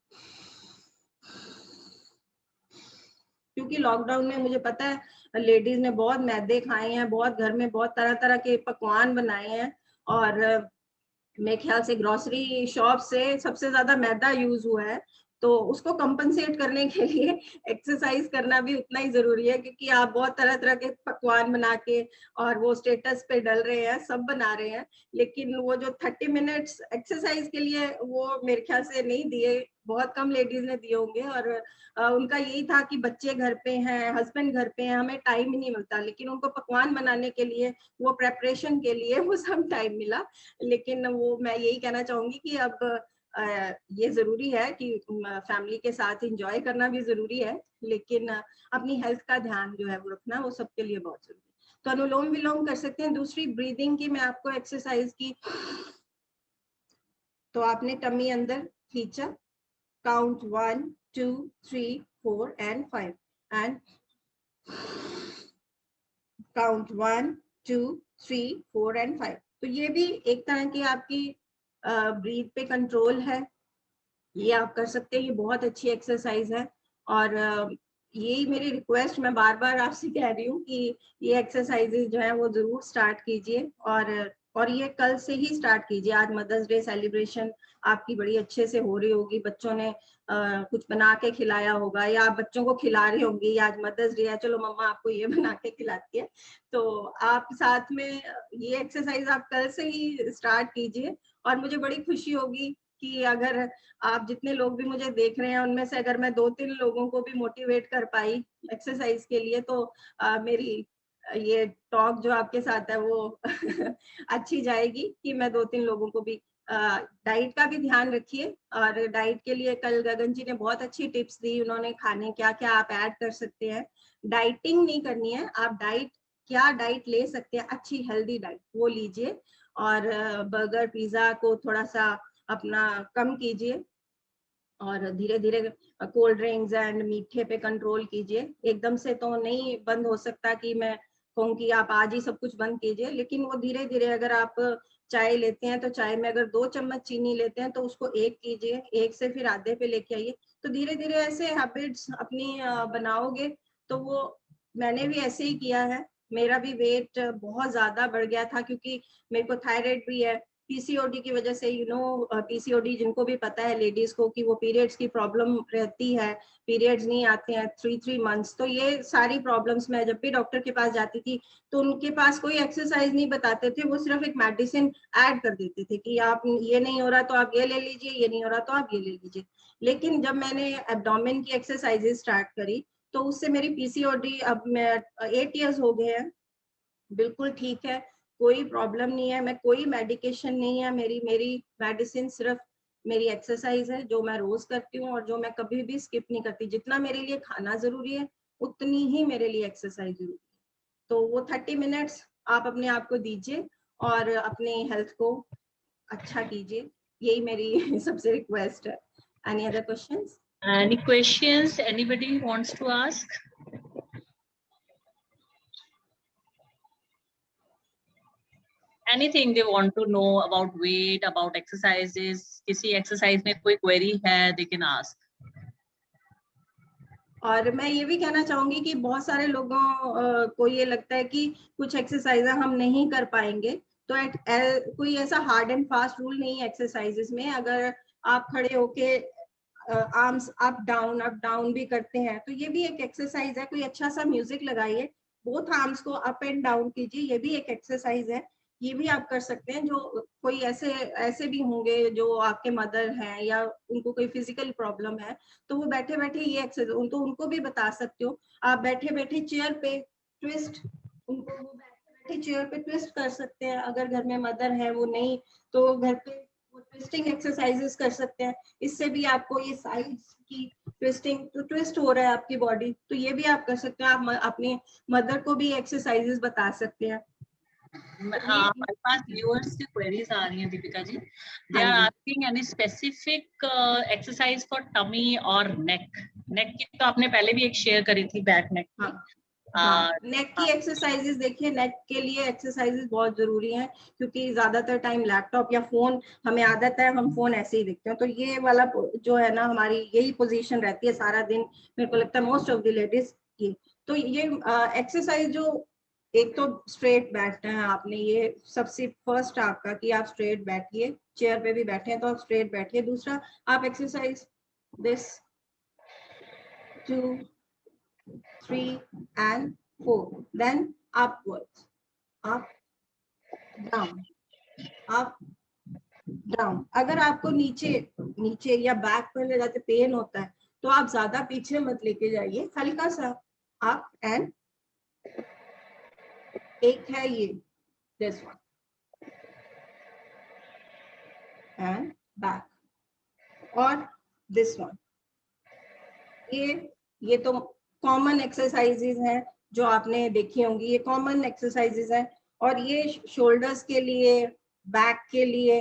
S2: क्योंकि लॉकडाउन में मुझे पता है लेडीज ने बहुत मैदे खाए हैं, बहुत घर में बहुत तरह तरह के पकवान बनाए हैं, और मेरे ख्याल से ग्रोसरी शॉप से सबसे ज्यादा मैदा यूज हुआ है। तो उसको कंपनसेट करने के लिए एक्सरसाइज करना भी उतना ही जरूरी है, क्योंकि आप बहुत तरह तरह के पकवान बना के और वो स्टेटस पे डल रहे हैं, सब बना रहे हैं, लेकिन वो जो 30 मिनट्स एक्सरसाइज के लिए वो मेरे ख्याल से नहीं दिए, बहुत कम लेडीज ने दिए होंगे। और उनका यही था कि बच्चे घर पे हैं, हस्बैंड घर पे हैं, हमें टाइम ही नहीं मिलता, लेकिन उनको पकवान बनाने के लिए, वो प्रेपरेशन के लिए वो सब टाइम मिला। लेकिन वो मैं यही कहना चाहूंगी कि अब ये जरूरी है कि फैमिली के साथ एंजॉय करना भी जरूरी है, लेकिन अपनी हेल्थ का ध्यान जो है वो रखना, वो सबके लिए बहुत जरूरी है। तो अनुलोम विलोम कर सकते हैं। दूसरी ब्रीदिंग की मैं आपको एक्सरसाइज की, तो आपने टमी अंदर खींचा, count 1 2 3 4 and 5, and count 1 2 3 4 and 5। तो ये भी एक तरह की आपकी ब्रीथ पे कंट्रोल है, ये आप कर सकते हैं। ये बहुत अच्छी एक्सरसाइज है, और यही मेरी रिक्वेस्ट, मैं बार बार आपसे कह रही हूँ कि ये एक्सरसाइजेज जो है वो जरूर स्टार्ट कीजिए, और ये कल से ही स्टार्ट कीजिए। आज मदर्स डे सेलिब्रेशन आपकी बड़ी अच्छे से हो रही होगी, बच्चों ने कुछ बना के खिलाया होगा, या आप बच्चों को खिला रहे होंगे, आज मदर्स डे है, चलो मम्मा आपको ये बना के खिलाती है। तो आप साथ में ये एक्सरसाइज आप कल से ही स्टार्ट कीजिए, और मुझे बड़ी खुशी होगी कि अगर आप जितने लोग भी मुझे देख रहे हैं उनमें से अगर मैं 2-3 लोगों को भी मोटिवेट कर पाई एक्सरसाइज के लिए, तो मेरी ये टॉक जो आपके साथ है वो अच्छी जाएगी, कि मैं 2-3 लोगों को भी डाइट का भी ध्यान रखिए। और डाइट के लिए कल गगन जी ने बहुत अच्छी टिप्स दी, उन्होंने खाने क्या क्या आप ऐड कर सकते हैं। डाइटिंग नहीं करनी है, आप क्या डाइट ले सकते हैं, अच्छी हेल्दी डाइट वो लीजिए, और बर्गर पिज्जा को थोड़ा सा अपना कम कीजिए, और धीरे धीरे कोल्ड ड्रिंक्स एंड मीठे पे कंट्रोल कीजिए। एकदम से तो नहीं बंद हो सकता कि मैं कहूँ कि आप आज ही सब कुछ बंद कीजिए, लेकिन वो धीरे धीरे, अगर आप चाय लेते हैं तो चाय में अगर 2 चम्मच चीनी लेते हैं तो उसको 1 कीजिए, 1 से फिर आधे पे लेके आइए। तो धीरे धीरे ऐसे हैबिट्स अपनी बनाओगे, तो वो मैंने भी ऐसे ही किया है। मेरा भी वेट बहुत ज्यादा बढ़ गया था, क्योंकि मेरे को थायराइड भी है, पीसीओडी की वजह से, पीसीओडी जिनको भी पता है लेडीज को कि वो पीरियड्स की प्रॉब्लम रहती है, पीरियड्स नहीं आते हैं 3 मंथ्स, तो ये सारी प्रॉब्लम्स मैं जब भी डॉक्टर के पास जाती थी तो उनके पास कोई एक्सरसाइज नहीं बताते थे, वो सिर्फ एक मेडिसिन ऐड कर देते थे कि आप ये नहीं हो रहा तो आप ये ले लीजिए, ये नहीं हो रहा तो आप ये ले लीजिए। लेकिन जब मैंने एब्डोमेन की एक्सरसाइजेस स्टार्ट करी तो उससे मेरी पीसीओडी, अब मैं 8 इयर्स हो गए हैं, बिल्कुल ठीक है, कोई प्रॉब्लम नहीं है, मैं कोई मेडिकेशन नहीं है, मेरी मेरी मेडिसिन सिर्फ मेरी एक्सरसाइज है जो मैं रोज करती हूँ और जो मैं कभी भी स्किप नहीं करती। जितना मेरे लिए खाना जरूरी है उतनी ही मेरे लिए एक्सरसाइज जरूरी है। तो वो 30 मिनट्स आप अपने आप को दीजिए और अपने हेल्थ को अच्छा कीजिए, यही मेरी सबसे रिक्वेस्ट है। Any other questions?
S1: Any questions anybody wants to ask? Anything they want to know about weight, about exercises, किसी exercise में कोई query है, they can ask.
S2: और मैं ये भी कहना चाहूंगी कि बहुत सारे लोगों को ये लगता है कि कुछ एक्सरसाइज हम नहीं कर पाएंगे, तो कोई ऐसा हार्ड एंड फास्ट रूल नहीं है एक्सरसाइजेस में। अगर आप खड़े होके आर्म्स अप डाउन भी करते हैं तो ये भी एक एक्सरसाइज है। कोई अच्छा सा म्यूजिक लगाइए, बोथ आर्म्स को अप एंड डाउन कीजिए, ये भी एक एक्सरसाइज है, ये भी आप कर सकते हैं। जो कोई ऐसे ऐसे भी होंगे जो आपके मदर हैं या उनको कोई फिजिकल प्रॉब्लम है, तो वो बैठे बैठे ये एक्सरसाइज उनको भी बता सकते हो। आप बैठे बैठे चेयर पे ट्विस्ट, उनको वो बैठे बैठे चेयर पे ट्विस्ट कर सकते हैं। अगर घर में मदर है वो नहीं तो घर पे वो ट्विस्टिंग एक्सरसाइजेस कर सकते हैं। इससे भी आपको ये साइड्स की ट्विस्टिंग, तो ट्विस्ट हो रहा है आपकी बॉडी, तो ये भी आप कर सकते हैं। आप अपने मदर को भी एक्सरसाइजेस बता सकते हैं।
S1: हमारे पास viewers की queries आ रही हैं दीपिका जी. They
S2: हाँ
S1: are
S2: ji,
S1: asking any specific exercise for tummy और neck. Neck की तो आपने पहले भी एक share करी थी, back neck की.
S2: हाँ हाँ, नेक की एक्सरसाइजेस देखिए, नेक के लिए एक्सरसाइजेस बहुत जरूरी हैं, क्योंकि ज्यादातर टाइम लैपटॉप या फोन, हमें आदत है हम फोन ऐसे ही देखते हैं, तो ये वाला जो है ना, हमारी यही पोजीशन रहती है सारा दिन, मेरे को लगता है मोस्ट ऑफ द लेडीज की। तो ये एक्सरसाइज जो, एक तो स्ट्रेट बैठना है आपने, ये सबसे फर्स्ट आपका कि आप स्ट्रेट बैठिए, चेयर पे भी बैठे हैं तो आप स्ट्रेट बैठिए। दूसरा आप exercise this 2 3 and 4, then upwards, up down, up down। अगर आपको नीचे नीचे या बैक पर ले जाते पेन होता है तो आप ज्यादा पीछे मत लेके जाइए, हल्का सा अप एंड, एक है ये दिस वन एंड बैक, और दिस वन। ये तो कॉमन एक्सरसाइजेज हैं जो आपने देखी होंगी, ये कॉमन एक्सरसाइजेज हैं। और ये शोल्डर्स के लिए, बैक के लिए,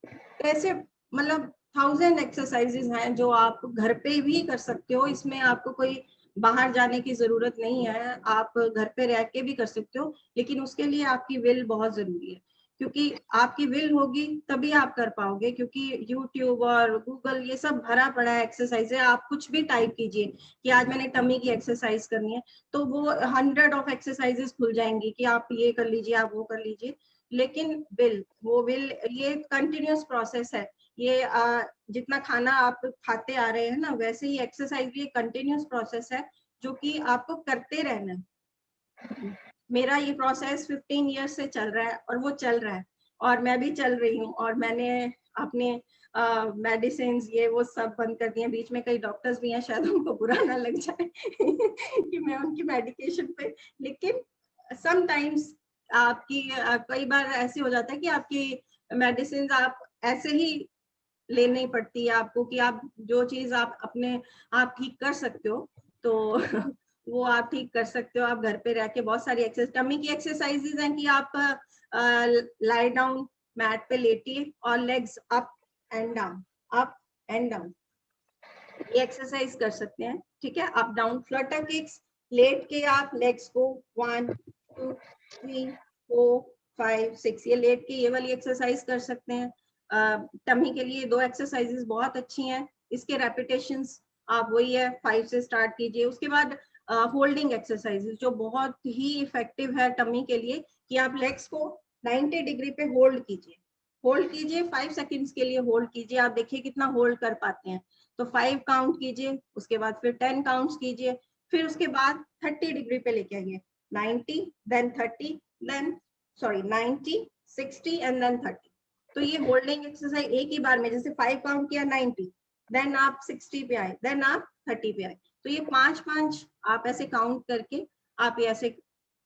S2: तो ऐसे मतलब 1000 एक्सरसाइजेज हैं जो आप घर पे भी कर सकते हो। इसमें आपको कोई बाहर जाने की जरूरत नहीं है, आप घर पे रह के भी कर सकते हो, लेकिन उसके लिए आपकी विल बहुत जरूरी है, क्योंकि आपकी विल होगी तभी आप कर पाओगे। क्योंकि यूट्यूब और गूगल ये सब भरा पड़ा है एक्सरसाइज है, आप कुछ भी टाइप कीजिए कि आज मैंने टमी की एक्सरसाइज करनी है, तो वो 100 ऑफ एक्सरसाइजेस खुल जाएंगी कि आप ये कर लीजिए, आप वो कर लीजिए। लेकिन विल ये कंटिन्यूअस प्रोसेस है। ये जितना खाना आप खाते आ रहे हैं ना, वैसे ही एक्सरसाइज भी एक कंटिन्यूअस प्रोसेस है जो कि आपको करते रहना है। मेरा ये प्रोसेस 15 ईयर्स से चल रहा है और वो चल रहा है, और मैं भी चल रही हूँ, और मैंने अपने मेडिसिन ये वो सब बंद कर दिए। बीच में कई डॉक्टर्स भी हैं, शायद उनको बुरा ना लग जाए कि मैं उनकी मेडिकेशन पे, लेकिन समटाइम्स आपकी कई बार ऐसे हो जाता है कि आपकी मेडिसिन आप ऐसे ही लेनी पड़ती है आपको, कि आप जो चीज आप अपने आप ठीक कर सकते हो तो वो आप ठीक कर सकते हो। आप घर पे रह के बहुत सारी एक्सरसाइज, टमी की एक्सरसाइजेज हैं कि आप लाई डाउन मैट पे लेटिए और legs up and down, up and down, ये एक्सरसाइज कर सकते हैं। ठीक है, अप डाउन फ्लटर किक्स, लेट के आप लेग्स को 1 2 3 4 5 6, ये लेट के ये वाली एक्सरसाइज कर सकते हैं। टमी के लिए 2 एक्सरसाइजेस बहुत अच्छी हैं, इसके रेपिटेशंस आप वही है 5 से स्टार्ट कीजिए। उसके बाद होल्डिंग एक्सरसाइजेस जो बहुत ही इफेक्टिव है टमी के लिए, कि आप लेग्स को 90 डिग्री पे होल्ड कीजिए, 5 सेकंड्स के लिए होल्ड कीजिए, आप देखिए कितना होल्ड कर पाते हैं। तो 5 काउंट कीजिए, उसके बाद फिर 10 काउंट्स कीजिए, फिर उसके बाद 30 डिग्री पे लेके आइए, 90 देन 30 देन 90 60 एंड देन 30। तो ये होल्डिंग एक्सरसाइज एक ही बार में, जैसे 5 काउंट किया 90, देन आप 60 पे आए, देन आप 30 पे आए। तो ये 5 आप ऐसे काउंट करके आप ये ऐसे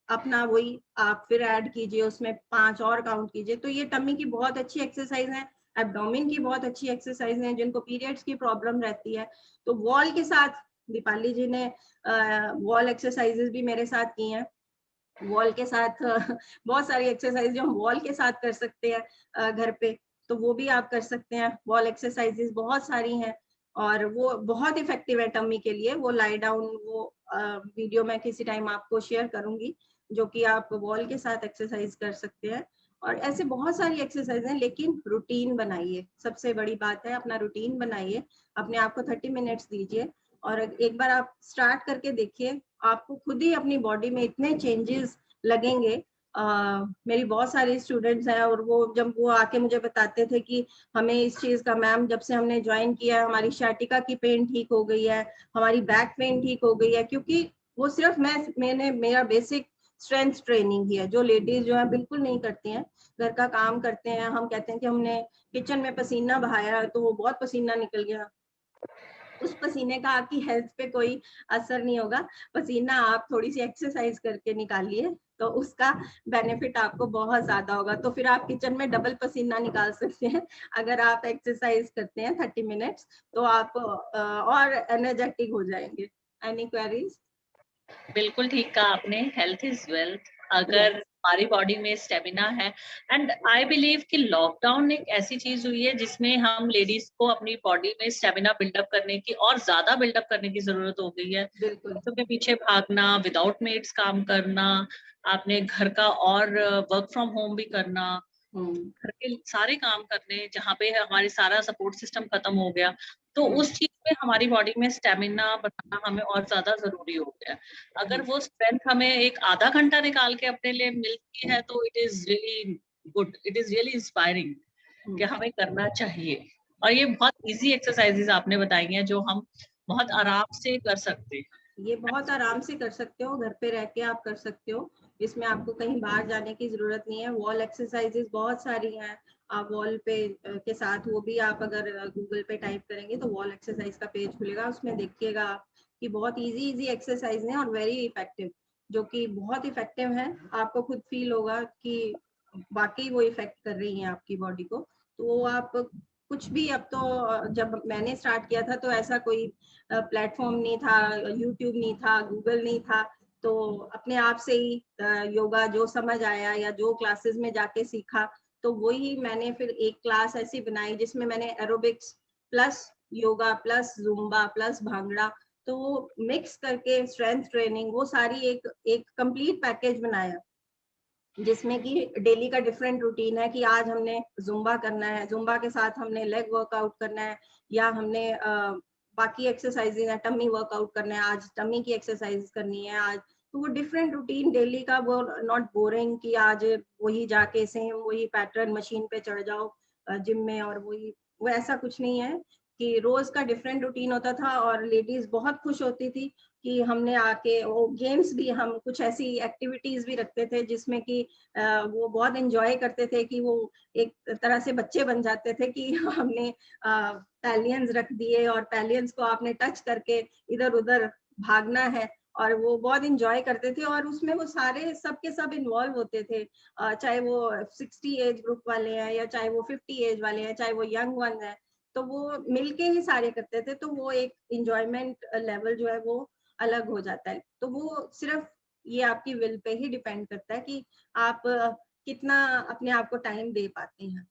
S2: अपना वही आप फिर ऐड कीजिए, उसमें 5 और काउंट कीजिए। तो ये टमी की बहुत अच्छी एक्सरसाइज है, एब्डोमेन की बहुत अच्छी एक्सरसाइज है जिनको पीरियड्स की प्रॉब्लम रहती है। तो वॉल के साथ दीपाली जी ने वॉल एक्सरसाइजेस भी मेरे साथ की हैं। वॉल के साथ बहुत सारी एक्सरसाइज जो हम वॉल के साथ कर सकते हैं घर पे, तो वो भी आप कर सकते हैं। वॉल एक्सरसाइजेस बहुत सारी हैं और वो बहुत इफेक्टिव है टमी के लिए। वो लाई डाउन वो वीडियो मैं किसी टाइम आपको शेयर करूंगी, जो कि आप वॉल के साथ एक्सरसाइज कर सकते हैं। और ऐसे बहुत सारी एक्सरसाइज हैं, लेकिन रूटीन बनाइए, सबसे बड़ी बात है अपना रूटीन बनाइए, अपने आप को 30 मिनट्स दीजिए और एक बार आप स्टार्ट करके देखिए, आपको खुद ही अपनी बॉडी में इतने चेंजेस लगेंगे। मेरी बहुत सारी स्टूडेंट्स हैं और वो जब वो आके मुझे बताते थे कि हमें इस चीज का, मैम जब से हमने ज्वाइन किया है हमारी शाटिका की पेन ठीक हो गई है, हमारी बैक पेन ठीक हो गई है, क्योंकि वो सिर्फ मैंने मेरा बेसिक स्ट्रेंथ ट्रेनिंग ही है, जो लेडीज जो है बिल्कुल नहीं करती हैं, घर का काम करते हैं। हम कहते हैं कि हमने किचन में पसीना बहाया तो वो बहुत पसीना निकल गया, उस पसीने का आपकी हेल्थ पे कोई असर नहीं होगा। पसीना आप थोड़ी सी एक्सरसाइज करके निकालिए तो उसका बेनिफिट आपको बहुत ज्यादा होगा। तो फिर आप किचन में डबल पसीना निकाल सकते हैं अगर आप एक्सरसाइज करते हैं 30 मिनट्स, तो आप और एनर्जेटिक हो जाएंगे। Any queries?
S1: बिल्कुल ठीक कहा आपने, हेल्थ इज वेल्थ। अगर
S2: यस,
S1: हमारी बॉडी में स्टेमिना है, एंड आई बिलीव कि लॉकडाउन एक ऐसी चीज हुई है जिसमें हम लेडीज को अपनी बॉडी में स्टेमिना बिल्डअप करने की और ज्यादा बिल्डअप करने की जरूरत हो गई है।
S2: बिल्कुल।
S1: बच्चों के पीछे भागना, विदाउट मेड्स काम करना, आपने घर का और वर्क फ्रॉम होम भी करना,
S2: हम्म,
S1: घर के सारे काम करने, जहाँ पे हमारे सारा सपोर्ट सिस्टम खत्म हो गया, तो
S2: हम्म,
S1: उस चीज में हमारी बॉडी में स्टेमिना बनाना हमें और ज्यादा जरूरी हो गया। अगर वो स्ट्रेंथ हमें एक आधा घंटा निकाल के अपने लिए मिलती है तो it is really good, it is really inspiring कि
S2: हम्म।
S1: हमें करना चाहिए। और ये बहुत इजी एक्सरसाइजेज आपने बताई हैं जो हम बहुत आराम से कर सकते हैं।
S2: ये बहुत आराम से कर सकते हो, घर पे रह के आप कर सकते हो, इसमें आपको कहीं बाहर जाने की जरूरत नहीं है। वॉल एक्सरसाइजेस बहुत सारी हैं, आप वॉल पे के साथ, वो भी आप अगर गूगल पे टाइप करेंगे तो वॉल एक्सरसाइज का पेज खुलेगा, उसमें देखिएगा आप कि बहुत इजी इजी एक्सरसाइज हैं और वेरी इफेक्टिव, जो कि बहुत इफेक्टिव है। आपको खुद फील होगा कि वाकई वो इफेक्ट कर रही हैं आपकी बॉडी को। तो वो आप कुछ भी, अब तो जब मैंने स्टार्ट किया था तो ऐसा कोई प्लेटफॉर्म नहीं था, यूट्यूब नहीं था, गूगल नहीं था, तो अपने आप से ही योगा जो समझ आया या जो क्लासेस में जाके सीखा, तो वही मैंने फिर एक क्लास ऐसी बनाई जिसमें मैंने aerobics plus yoga plus Zumba plus bhangra, तो वो मिक्स करके स्ट्रेंथ ट्रेनिंग, वो सारी एक एक कंप्लीट पैकेज बनाया, जिसमें कि डेली का डिफरेंट रूटीन है कि आज हमने जुम्बा करना है, जुम्बा के साथ हमने लेग वर्कआउट करना है, या हमने बाकी एक्सरसाइजेज है, टमी वर्कआउट करना है, आज टमी की एक्सरसाइज करनी है आज। तो वो डिफरेंट रूटीन डेली का, वो नॉट बोरिंग कि आज वही जाके सेम वही पैटर्न मशीन पे चढ़ जाओ जिम में और वही, वो ऐसा कुछ नहीं है, कि रोज का डिफरेंट रूटीन होता था और लेडीज बहुत खुश होती थी कि हमने आके, वो गेम्स भी, हम कुछ ऐसी एक्टिविटीज भी रखते थे जिसमें कि वो बहुत एंजॉय करते थे, कि वो एक तरह से बच्चे बन जाते थे कि हमने पैलियंस रख दिए और पैलियंस को आपने टच करके इधर उधर भागना है, और वो बहुत इंजॉय करते थे। और उसमें वो सारे सब के सब इन्वॉल्व होते थे, चाहे वो 60 एज ग्रुप वाले हैं या चाहे वो 50 एज वाले हैं, चाहे वो यंग वन है, तो वो मिलके ही सारे करते थे। तो वो एक इंजॉयमेंट लेवल जो है वो अलग हो जाता है। तो वो सिर्फ ये आपकी विल पे ही डिपेंड करता है कि आप कितना अपने आप को टाइम दे पाते हैं।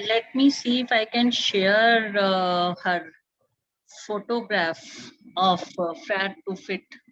S1: Let me see if I can share her photograph of Fat to Fit.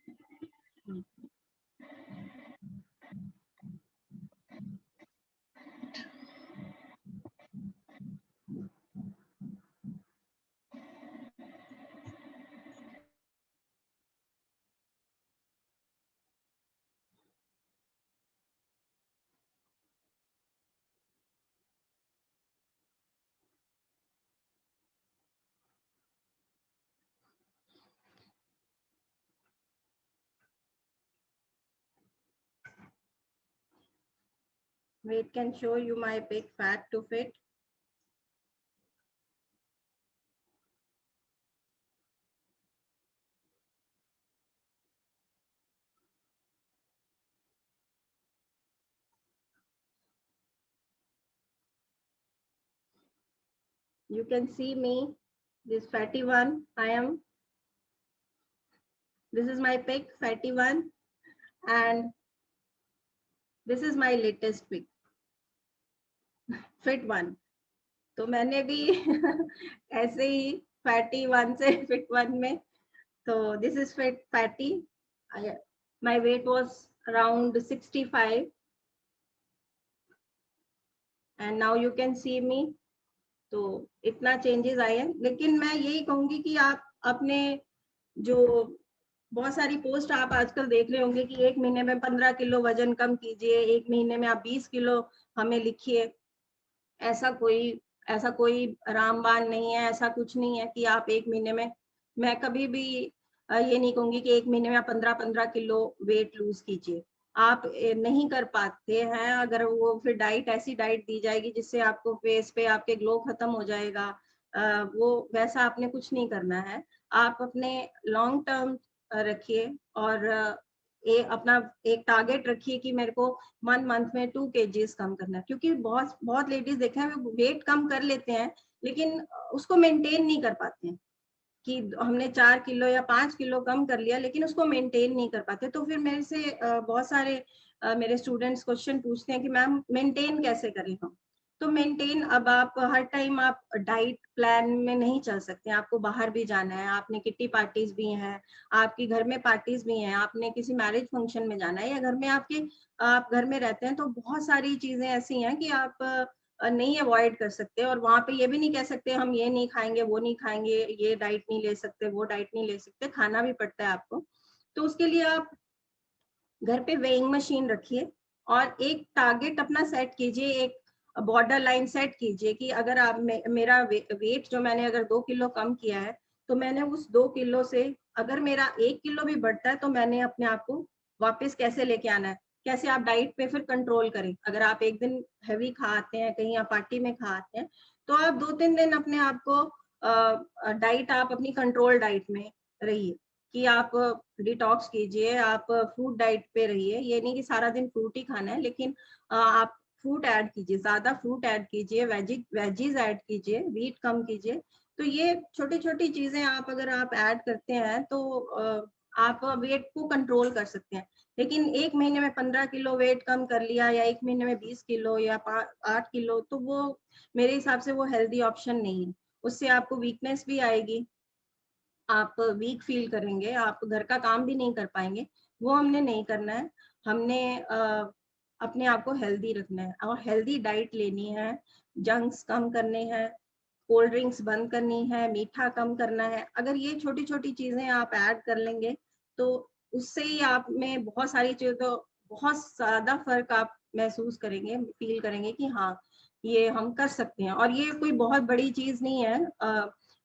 S2: Wait, can show you my big fat to fit. You can see me, this fatty one. I am. This is my pic, fatty one, and this is my latest pic, fit one. तो मैंने भी ऐसे ही fatty one से fit one में, तो this is fit fatty. My weight was around 65 and now you can see me. तो इतना चेंजेस आए हैं. लेकिन मैं यही कहूंगी कि आप अपने जो बहुत सारी पोस्ट आप आजकल देख रहे होंगे कि एक महीने में 15 किलो वजन कम कीजिए, एक महीने में आप 20 किलो हमें लिखिए. ऐसा कोई रामबाण नहीं है, ऐसा कुछ नहीं है कि आप एक महीने में, मैं कभी भी ये नहीं कहूंगी कि एक महीने में आप 15-15 किलो वेट लूज कीजिए. आप नहीं कर पाते हैं, अगर वो फिर डाइट ऐसी डाइट दी जाएगी जिससे आपको फेस पे आपके ग्लो खत्म हो जाएगा, वो वैसा आपने कुछ नहीं करना है. आप अपने लॉन्ग टर्म रखिए और अपना एक टारगेट रखिए कि मेरे को 1 मंथ में 2 kgs कम करना है. क्योंकि बहुत बहुत लेडीज देखे हैं वेट कम कर लेते हैं लेकिन उसको मेंटेन नहीं कर पाते हैं कि हमने 4 किलो या 5 किलो कम कर लिया लेकिन उसको मेंटेन नहीं कर पाते. तो फिर मेरे से बहुत सारे मेरे स्टूडेंट्स क्वेश्चन पूछते हैं कि मैम मेंटेन कैसे करें हम. तो मेंटेन, अब आप हर टाइम आप डाइट प्लान में नहीं चल सकते. आपको बाहर भी जाना है, आपने किट्टी पार्टीज भी हैं, आपके घर में पार्टीज भी हैं, आपने किसी मैरिज फंक्शन में जाना है या घर में आप घर में रहते हैं, तो बहुत सारी चीजें ऐसी हैं कि आप नहीं अवॉइड कर सकते. और वहां पे ये भी नहीं कह सकते हम ये नहीं खाएंगे, वो नहीं खाएंगे, ये डाइट नहीं ले सकते, वो डाइट नहीं ले सकते. खाना भी पड़ता है आपको. तो उसके लिए आप घर पे वेइंग मशीन रखिए और एक टारगेट अपना सेट कीजिए, एक बॉर्डर लाइन सेट कीजिए कि अगर आप मेरा वेट जो मैंने अगर 2 किलो कम किया है, तो मैंने उस 2 किलो से अगर मेरा 1 किलो भी बढ़ता है तो मैंने अपने आप को वापस कैसे लेके आना है. कैसे आप डाइट पे फिर कंट्रोल करें. अगर आप एक दिन हैवी खाते हैं, कहीं आप पार्टी में खाते हैं, तो आप 2-3 दिन अपने आप को डाइट आप अपनी कंट्रोल डाइट में रहिए कि आप डिटॉक्स कीजिए, आप फ्रूट डाइट पे रहिए. ये नहीं कि सारा दिन फ्रूट ही खाना है, लेकिन आप फ्रूट ऐड कीजिए, ज्यादा फ्रूट ऐड कीजिए, वेजीज ऐड कीजिए, वीट कम कीजिए. तो ये छोटी छोटी चीजें आप अगर आप ऐड करते हैं तो आप वेट को कंट्रोल कर सकते हैं. लेकिन एक महीने में 15 किलो वेट कम कर लिया या एक महीने में 20 किलो या 8 किलो, तो वो मेरे हिसाब से वो हेल्दी ऑप्शन नहीं है. उससे आपको वीकनेस भी आएगी, आप वीक फील करेंगे, आप घर का काम भी नहीं कर पाएंगे. वो हमने नहीं करना है. हमने अपने आप को हेल्दी रखना है और हेल्दी डाइट लेनी है. जंक्स कम करने हैं, कोल्ड ड्रिंक्स बंद करनी है, मीठा कम करना है. अगर ये छोटी छोटी चीजें आप ऐड कर लेंगे तो उससे ही आप में बहुत सारी चीजें, तो बहुत ज्यादा फर्क आप महसूस करेंगे, फील करेंगे कि हाँ ये हम कर सकते हैं. और ये कोई बहुत बड़ी चीज नहीं है.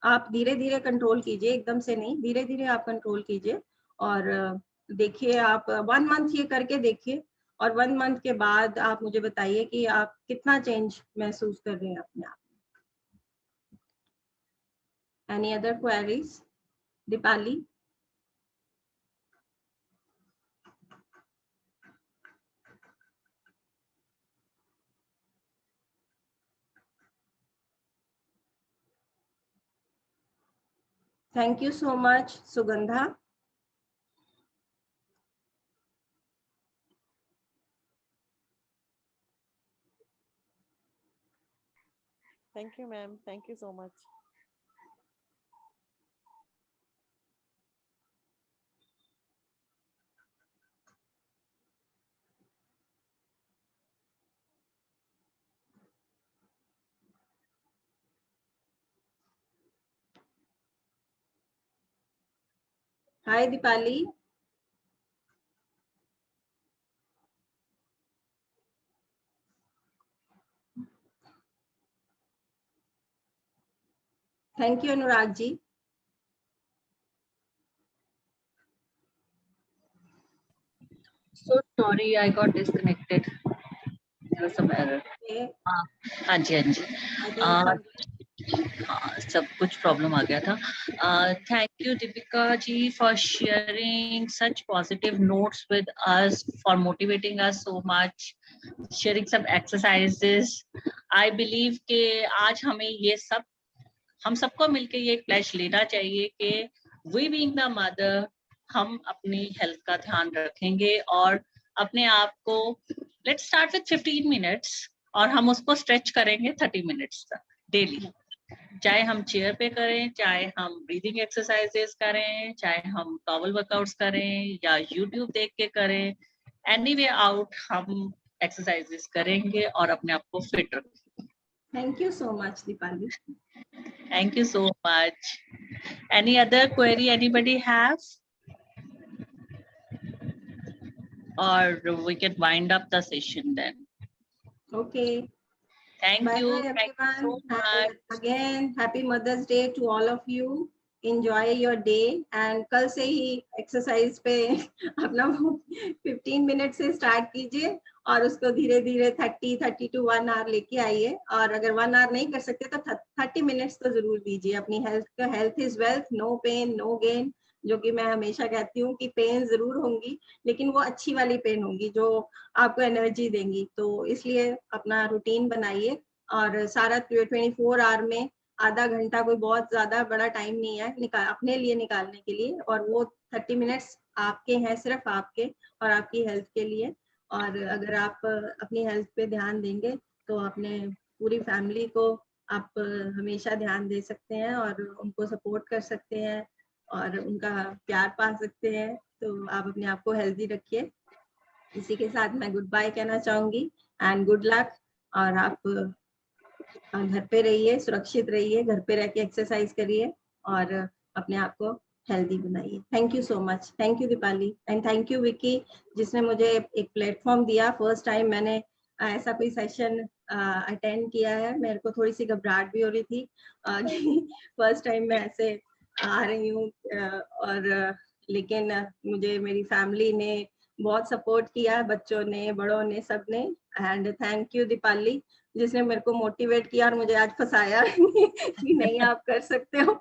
S2: आप धीरे धीरे कंट्रोल कीजिए, एकदम से नहीं, धीरे धीरे आप कंट्रोल कीजिए. और देखिए, आप 1 मंथ ये करके देखिए और 1 मंथ के बाद आप मुझे बताइए कि आप कितना चेंज महसूस कर रहे हैं अपने आप. Any other queries? Deepali? Thank you so much Sugandha.
S3: Thank you, ma'am. Thank you so much.
S2: Hi Deepali. Thank you Anurag ji.
S1: So sorry, I got disconnected. there was some error.
S2: Okay.
S1: हाँ जी, हाँ जी.
S2: I think
S1: सब कुछ प्रॉब्लम आ गया था. Thank you Deepika ji for sharing such positive notes with us, for motivating us so much, sharing some exercises. I believe कि आज हमें ये सब, हम सबको मिलके ये प्लेज लेना चाहिए कि we being the mother, हम अपनी हेल्थ का ध्यान रखेंगे और अपने आप को, let's start with 15 minutes और हम उसको स्ट्रेच करेंगे 30 मिनट्स तक डेली. चाहे हम चेयर पे करें, चाहे हम ब्रीदिंग एक्सरसाइजेस करें, चाहे हम टॉवल वर्कआउट्स करें या यूट्यूब देख के करें, एनी वे आउट हम एक्सरसाइजेस करेंगे और अपने आप को फिट रखेंगे.
S2: thank you so much, Deepali.
S1: Thank you so much. Any other query anybody has? Or we can wind up the session then.
S2: Okay.
S1: Thank
S2: Bye
S1: you.
S2: bye
S1: Thank you so
S2: everyone.
S1: much.
S2: And again, happy Mother's Day to all of you. Enjoy your day. And कल से ही exercise पे अपना 15 minute से start कीजिए और उसको धीरे धीरे 30 to 1 hour लेके आइए. और अगर 1 hour नहीं कर सकते तो 30 मिनट्स तो जरूर दीजिए अपनी हेल्थ का. Health is wealth, no pain no gain, जो कि मैं हमेशा कहती हूँ कि पेन जरूर होंगी लेकिन वो अच्छी वाली पेन होंगी जो आपको एनर्जी देंगी. तो इसलिए अपना रूटीन बनाइए और सारा 24 आवर में आधा घंटा कोई बहुत ज्यादा बड़ा टाइम नहीं है अपने लिए निकालने के लिए, और वो 30 मिनट्स आपके हैं, सिर्फ आपके और आपकी हेल्थ के लिए. और अगर आप अपनी हेल्थ पे ध्यान देंगे तो अपने पूरी फैमिली को आप हमेशा ध्यान दे सकते हैं और उनको सपोर्ट कर सकते हैं और उनका प्यार पा सकते हैं. तो आप अपने आप को हेल्दी रखिए. इसी के साथ मैं गुड बाय कहना चाहूंगी एंड गुड लक. और आप घर पे रहिए, सुरक्षित रहिए, घर पे रह के एक्सरसाइज करिए और अपने आप को हेल्दी बनाइए. Thank you so much. Thank you Deepali and thank you Vicky जिसने मुझे एक प्लेटफॉर्म दिया. फर्स्ट टाइम मैंने ऐसा कोई सेशन अटेंड किया है. मेरे को थोड़ी सी घबराहट भी हो रही थी फर्स्ट टाइम मैं ऐसे आ रही हूँ और लेकिन मुझे मेरी फैमिली ने बहुत सपोर्ट किया, बच्चों ने, बड़ों ने, सब ने. एंड थैंक यू दीपाली जिसने मेरे को मोटिवेट किया और मुझे आज फंसाया कि नहीं आप कर सकते हो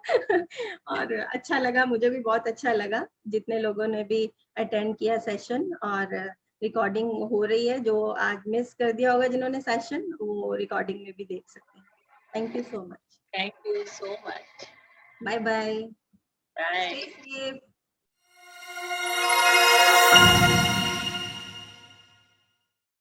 S2: और अच्छा लगा, मुझे भी बहुत अच्छा लगा. जितने लोगों ने भी अटेंड किया सेशन, और रिकॉर्डिंग हो रही है, जो आज मिस कर दिया होगा जिन्होंने सेशन, वो रिकॉर्डिंग में भी देख सकते हैं. Thank you so much.
S1: Thank you so much.
S2: Bye bye.
S1: Bye.
S2: Stay safe.